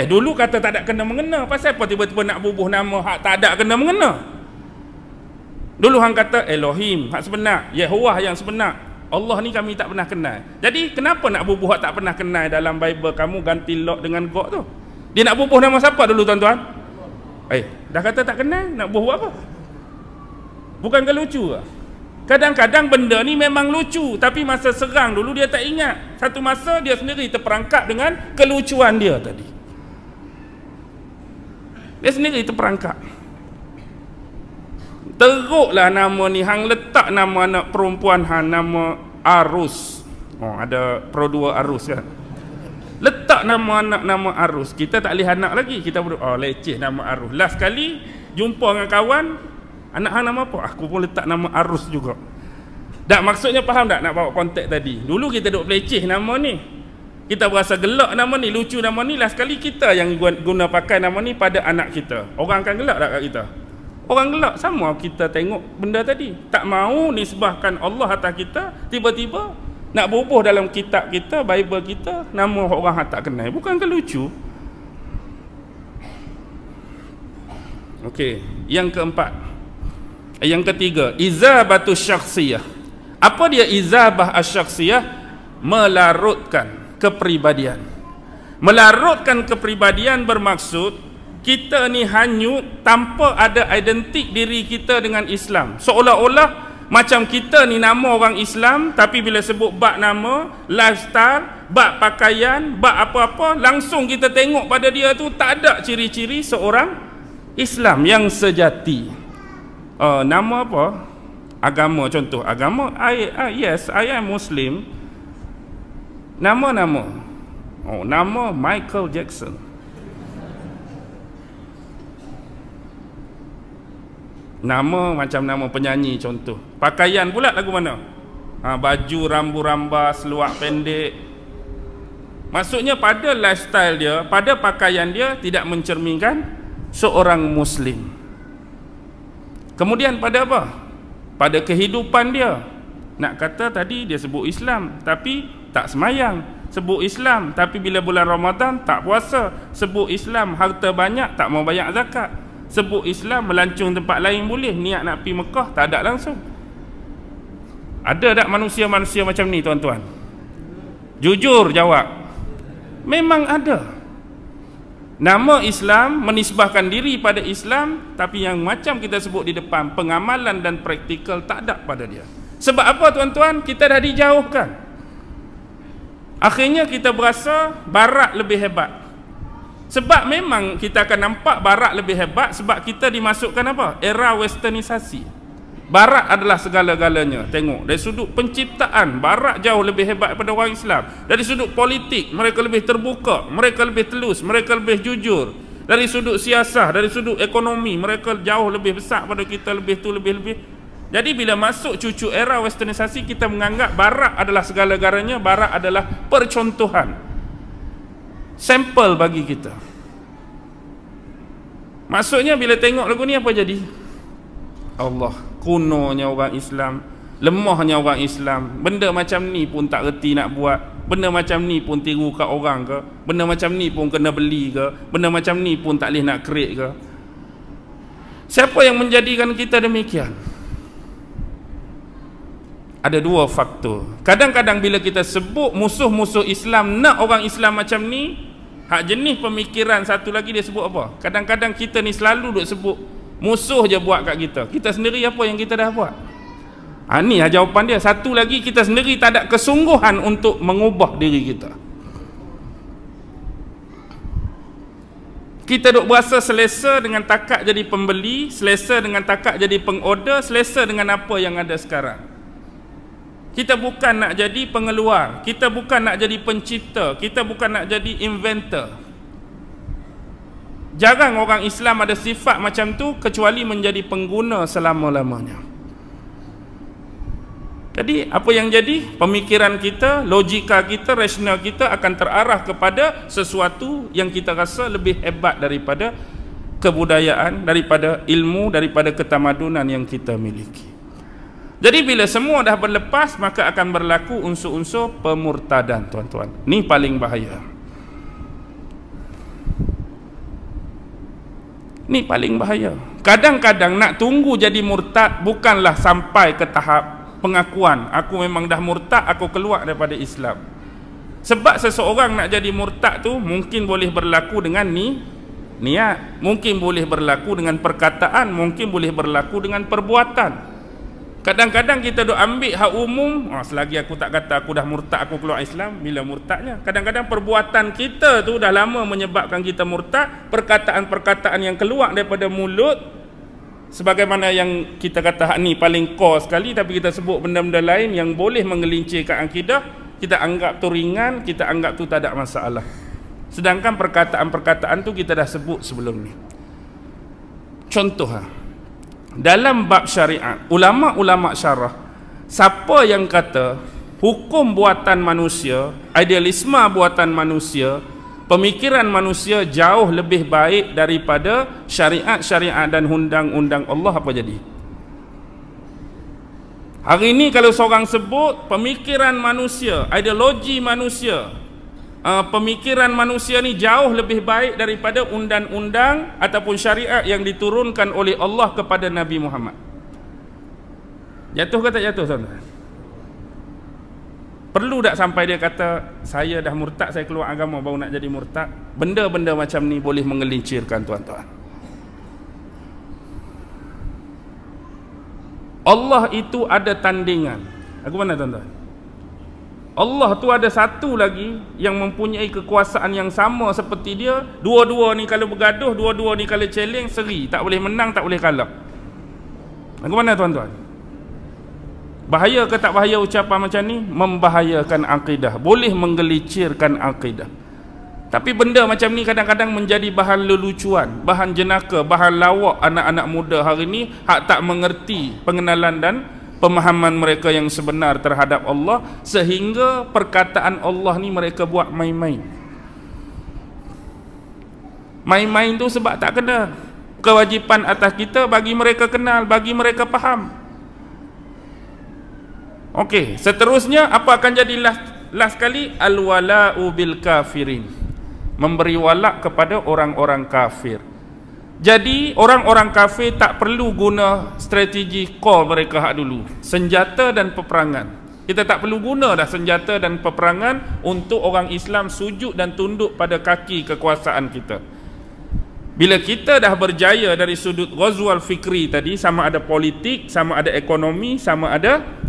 Dulu kata tak ada kena mengena. Pasal apa tiba-tiba nak bubuh nama hak tak ada kena mengena? Dulu hang kata Elohim, hak sebenar, Yehovah yang sebenar. Allah ni kami tak pernah kenal. Jadi kenapa nak bubuh hak tak pernah kenal dalam Bible, kamu ganti lot dengan God tu? Dia nak bubuh nama siapa dulu tuan-tuan? Dah kata tak kenal, nak bubuh apa? Bukan ke lucu ke? Kadang-kadang benda ni memang lucu, tapi masa serang dulu dia tak ingat. Satu masa dia sendiri terperangkap dengan kelucuan dia tadi. Dia sendiri terperangkap. Teruklah nama ni, hang letak nama anak perempuan hang nama Arus. Ada Pro 2 Arus kan. Letak nama anak nama Arus. Kita tak boleh anak lagi. Kita leceh nama Arus. Last kali jumpa dengan kawan, anak hang nama apa? Aku pun letak nama Arus juga. Tak, maksudnya faham tak nak bawa konteks tadi? Dulu kita duk peleceh nama ni. Kita berasa gelak nama ni, lucu nama ni. Last kali kita yang guna pakai nama ni pada anak kita. Orang akan gelak tak kat kita? Orang gelak. Sama kita tengok benda tadi. Tak mau nisbahkan Allah atas kita, tiba-tiba nak bubuh dalam kitab kita, Bible kita, nama orang tak kenal. Bukan ke lucu? Okey, yang keempat. Yang ketiga, izabatu syakhsiyah. Apa dia izabah asyakhsiyah? Melarutkan kepribadian. Melarutkan kepribadian bermaksud kita ni hanyut tanpa ada identik diri kita dengan Islam. Seolah-olah macam kita ni nama orang Islam, tapi bila sebut bab nama, lifestyle, bab pakaian, bab apa-apa, langsung kita tengok pada dia tu tak ada ciri-ciri seorang Islam yang sejati. Nama apa? Agama, contoh agama, yes, I am Muslim. Nama-nama. Nama Michael Jackson. Nama macam nama penyanyi contoh. Pakaian pula lagu mana? Baju rambu-rambas, seluar pendek. Maksudnya pada lifestyle dia, pada pakaian dia tidak mencerminkan seorang Muslim. Kemudian pada apa? Pada kehidupan dia. Nak kata tadi dia sebut Islam, tapi tak semayang. Sebut Islam, tapi bila bulan Ramadan tak puasa. Sebut Islam, harta banyak, tak mau bayar zakat. Sebut Islam, melancung tempat lain boleh, niat nak pergi Mekah, tak ada langsung. Ada tak manusia-manusia macam ni tuan-tuan? Jujur jawab. Memang ada. Nama Islam, menisbahkan diri pada Islam, tapi yang macam kita sebut di depan, pengamalan dan praktikal tak ada pada dia. Sebab apa tuan-tuan? Kita dah dijauhkan. Akhirnya kita berasa Barat lebih hebat. Sebab memang kita akan nampak Barat lebih hebat sebab kita dimasukkan apa? Era westernisasi. Barat adalah segala-galanya. Tengok, dari sudut penciptaan, Barat jauh lebih hebat daripada orang Islam. Dari sudut politik, mereka lebih terbuka, mereka lebih telus, mereka lebih jujur. Dari sudut siasah, dari sudut ekonomi, mereka jauh lebih besar pada kita, lebih tu, lebih-lebih. Jadi bila masuk cucu era westernisasi, kita menganggap Barat adalah segala-galanya, Barat adalah percontohan, sampel bagi kita. Maksudnya bila tengok lagu ni apa jadi? Allah, kunonya orang Islam, lemahnya orang Islam. Benda macam ni pun tak reti nak buat. Benda macam ni pun tiru kat orang ke? Benda macam ni pun kena beli ke? Benda macam ni pun tak boleh nak create ke? Siapa yang menjadikan kita demikian? Ada dua faktor. Kadang-kadang bila kita sebut musuh-musuh Islam nak orang Islam macam ni, hak jenis pemikiran satu lagi dia sebut apa? Kadang-kadang kita ni selalu duk sebut musuh je buat kat kita. Kita sendiri apa yang kita dah buat? Ni jawapan dia. Satu lagi, kita sendiri tak ada kesungguhan untuk mengubah diri kita. Kita duk berasa selesa dengan takat jadi pembeli, selesa dengan takat jadi pengorder, selesa dengan apa yang ada sekarang. Kita bukan nak jadi pengeluar, kita bukan nak jadi pencipta, kita bukan nak jadi inventor. Jarang orang Islam ada sifat macam tu kecuali menjadi pengguna selama-lamanya. Jadi apa yang jadi? Pemikiran kita, logika kita, rasional kita akan terarah kepada sesuatu yang kita rasa lebih hebat daripada kebudayaan, daripada ilmu, daripada ketamadunan yang kita miliki. Jadi bila semua dah berlepas, maka akan berlaku unsur-unsur pemurtadan, tuan-tuan. Ni paling bahaya. Ni paling bahaya. Kadang-kadang nak tunggu jadi murtad bukanlah sampai ke tahap pengakuan, aku memang dah murtad, aku keluar daripada Islam. Sebab seseorang nak jadi murtad tu mungkin boleh berlaku dengan niat, mungkin boleh berlaku dengan perkataan, mungkin boleh berlaku dengan perbuatan. Kadang-kadang kita duk ambil hak umum, selagi aku tak kata aku dah murtad, aku keluar Islam, bila murtadnya? Kadang-kadang perbuatan kita tu dah lama menyebabkan kita murtad, perkataan-perkataan yang keluar daripada mulut, sebagaimana yang kita kata hak ni paling core sekali, tapi kita sebut benda-benda lain yang boleh menggelincirkan akidah, kita anggap tu ringan, kita anggap tu tak ada masalah. Sedangkan perkataan-perkataan tu kita dah sebut sebelum ni. Contoh dalam bab syariat, ulama-ulama syarah, siapa yang kata hukum buatan manusia, idealisme buatan manusia, pemikiran manusia jauh lebih baik daripada syariat-syariat dan undang-undang Allah, apa jadi? Hari ini kalau seorang sebut pemikiran manusia, ideologi manusia, pemikiran manusia ni jauh lebih baik daripada undang-undang ataupun syariat yang diturunkan oleh Allah kepada Nabi Muhammad. Jatuh ke tak jatuh, tuan-tuan? Perlu tak sampai dia kata saya dah murtad, saya keluar agama baru nak jadi murtad? Benda-benda macam ni boleh menggelincirkan, tuan-tuan. Allah itu ada tandingan. Aku mana, tuan-tuan? Allah tu ada satu lagi yang mempunyai kekuasaan yang sama seperti dia. Dua-dua ni kalau bergaduh, dua-dua ni kalau challenge, seri. Tak boleh menang, tak boleh kalah. Aku mana, tuan-tuan? Bahaya ke tak bahaya ucapan macam ni? Membahayakan akidah, boleh menggelincirkan akidah. Tapi benda macam ni kadang-kadang menjadi bahan lelucuan, bahan jenaka, bahan lawak anak-anak muda hari ni hak tak mengerti pengenalan dan pemahaman mereka yang sebenar terhadap Allah, sehingga perkataan Allah ni mereka buat main-main. Main-main tu sebab tak kena. Kewajipan atas kita bagi mereka kenal, bagi mereka faham. Okey, seterusnya apa akan jadi last kali? Al-wala'u bil kafirin. Memberi walak kepada orang-orang kafir. Jadi orang-orang kafir tak perlu guna strategi core mereka hak dulu, senjata dan peperangan. Kita tak perlu guna dah senjata dan peperangan untuk orang Islam sujud dan tunduk pada kaki kekuasaan kita. Bila kita dah berjaya dari sudut ghazwal fikri tadi, sama ada politik, sama ada ekonomi, sama ada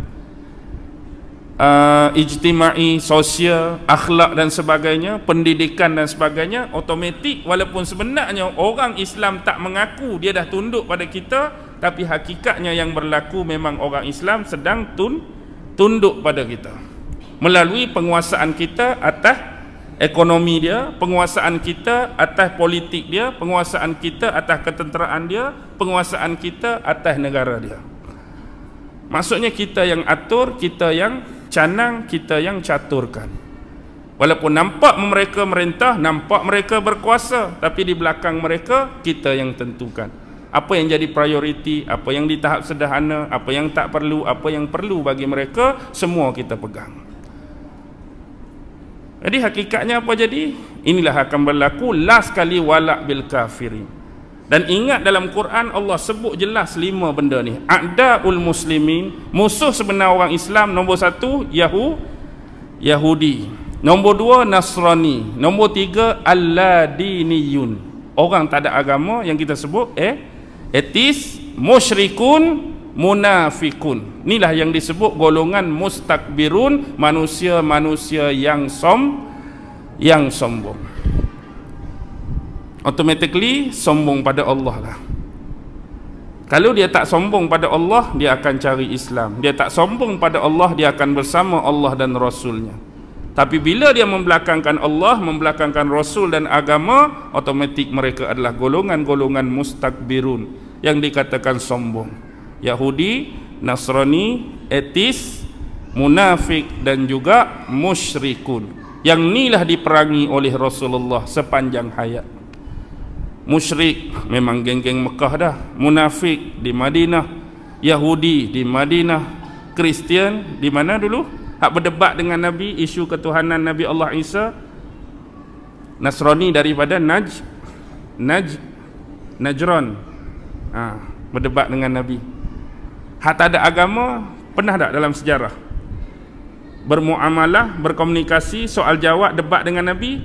ijtimai, sosial, akhlak dan sebagainya, pendidikan dan sebagainya, otomatik walaupun sebenarnya orang Islam tak mengaku dia dah tunduk pada kita, tapi hakikatnya yang berlaku memang orang Islam sedang tunduk pada kita melalui penguasaan kita atas ekonomi dia, penguasaan kita atas politik dia, penguasaan kita atas ketenteraan dia, penguasaan kita atas negara dia. Maksudnya kita yang atur, kita yang canang, kita yang caturkan. Walaupun nampak mereka merintah, nampak mereka berkuasa, tapi di belakang mereka kita yang tentukan apa yang jadi prioriti, apa yang di tahap sederhana, apa yang tak perlu, apa yang perlu bagi mereka, semua kita pegang. Jadi hakikatnya apa jadi? Inilah akan berlaku last kali walak bil kafirin. Dan ingat dalam Quran Allah sebut jelas 5 benda ni. A'daul muslimin, musuh sebenar orang Islam. Nombor 1 Yahudi, nombor 2 Nasrani, nombor 3 Alladiniyun, orang tak ada agama yang kita sebut etis, musyrikun, munafikun. Inilah yang disebut golongan mustakbirun, manusia-manusia yang sombong. Automatically sombong pada Allah lah. Kalau dia tak sombong pada Allah, dia akan cari Islam. Dia tak sombong pada Allah, dia akan bersama Allah dan Rasulnya. Tapi bila dia membelakangkan Allah, membelakangkan Rasul dan agama, automatik mereka adalah golongan-golongan mustakbirun yang dikatakan sombong. Yahudi, Nasrani, etis, munafik dan juga musyrikun. Yang inilah diperangi oleh Rasulullah sepanjang hayat. Musyrik memang geng-geng Mekah dah, munafik di Madinah, Yahudi di Madinah, Kristian di mana dulu? Hak berdebat dengan Nabi isu ketuhanan Nabi Allah Isa. Nasrani daripada Najran, berdebat dengan Nabi. Hak tak ada agama, pernah tak dalam sejarah bermuamalah, berkomunikasi, soal jawab, debat dengan Nabi?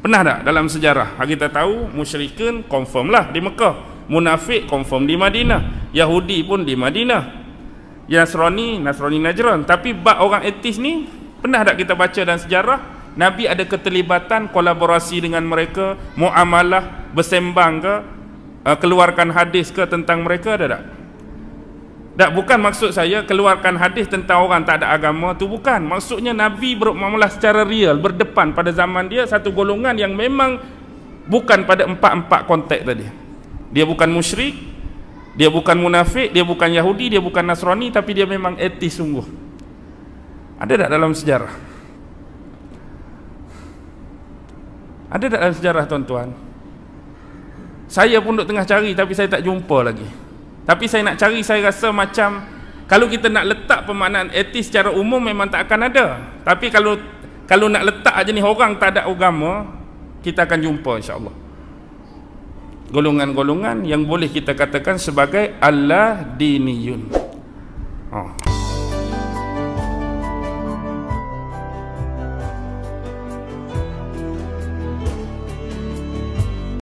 Pernah tak dalam sejarah? Kita tahu musyrikin confirm lah di Mekah, munafik confirm di Madinah, Yahudi pun di Madinah, Nasrani Najran. Tapi bab orang etis ni, pernah tak kita baca dalam sejarah Nabi ada keterlibatan kolaborasi dengan mereka, muamalah, bersembang ke, keluarkan hadis ke tentang mereka? Ada tak? Tak, bukan maksud saya keluarkan hadis tentang orang tak ada agama tu, bukan. Maksudnya Nabi bermuamalah secara real, berdepan pada zaman dia satu golongan yang memang bukan pada empat konteks tadi. Dia bukan musyrik, dia bukan munafik, dia bukan Yahudi, dia bukan Nasrani, tapi dia memang etis sungguh. Ada tak dalam sejarah? Ada tak dalam sejarah, tuan-tuan? Saya pun duk tengah cari tapi saya tak jumpa lagi. Tapi saya nak cari, saya rasa macam kalau kita nak letak pemaknaan etis secara umum memang tak akan ada. Tapi kalau nak letak jenis orang tak ada agama, kita akan jumpa insya-Allah golongan-golongan yang boleh kita katakan sebagai Allah diniyun.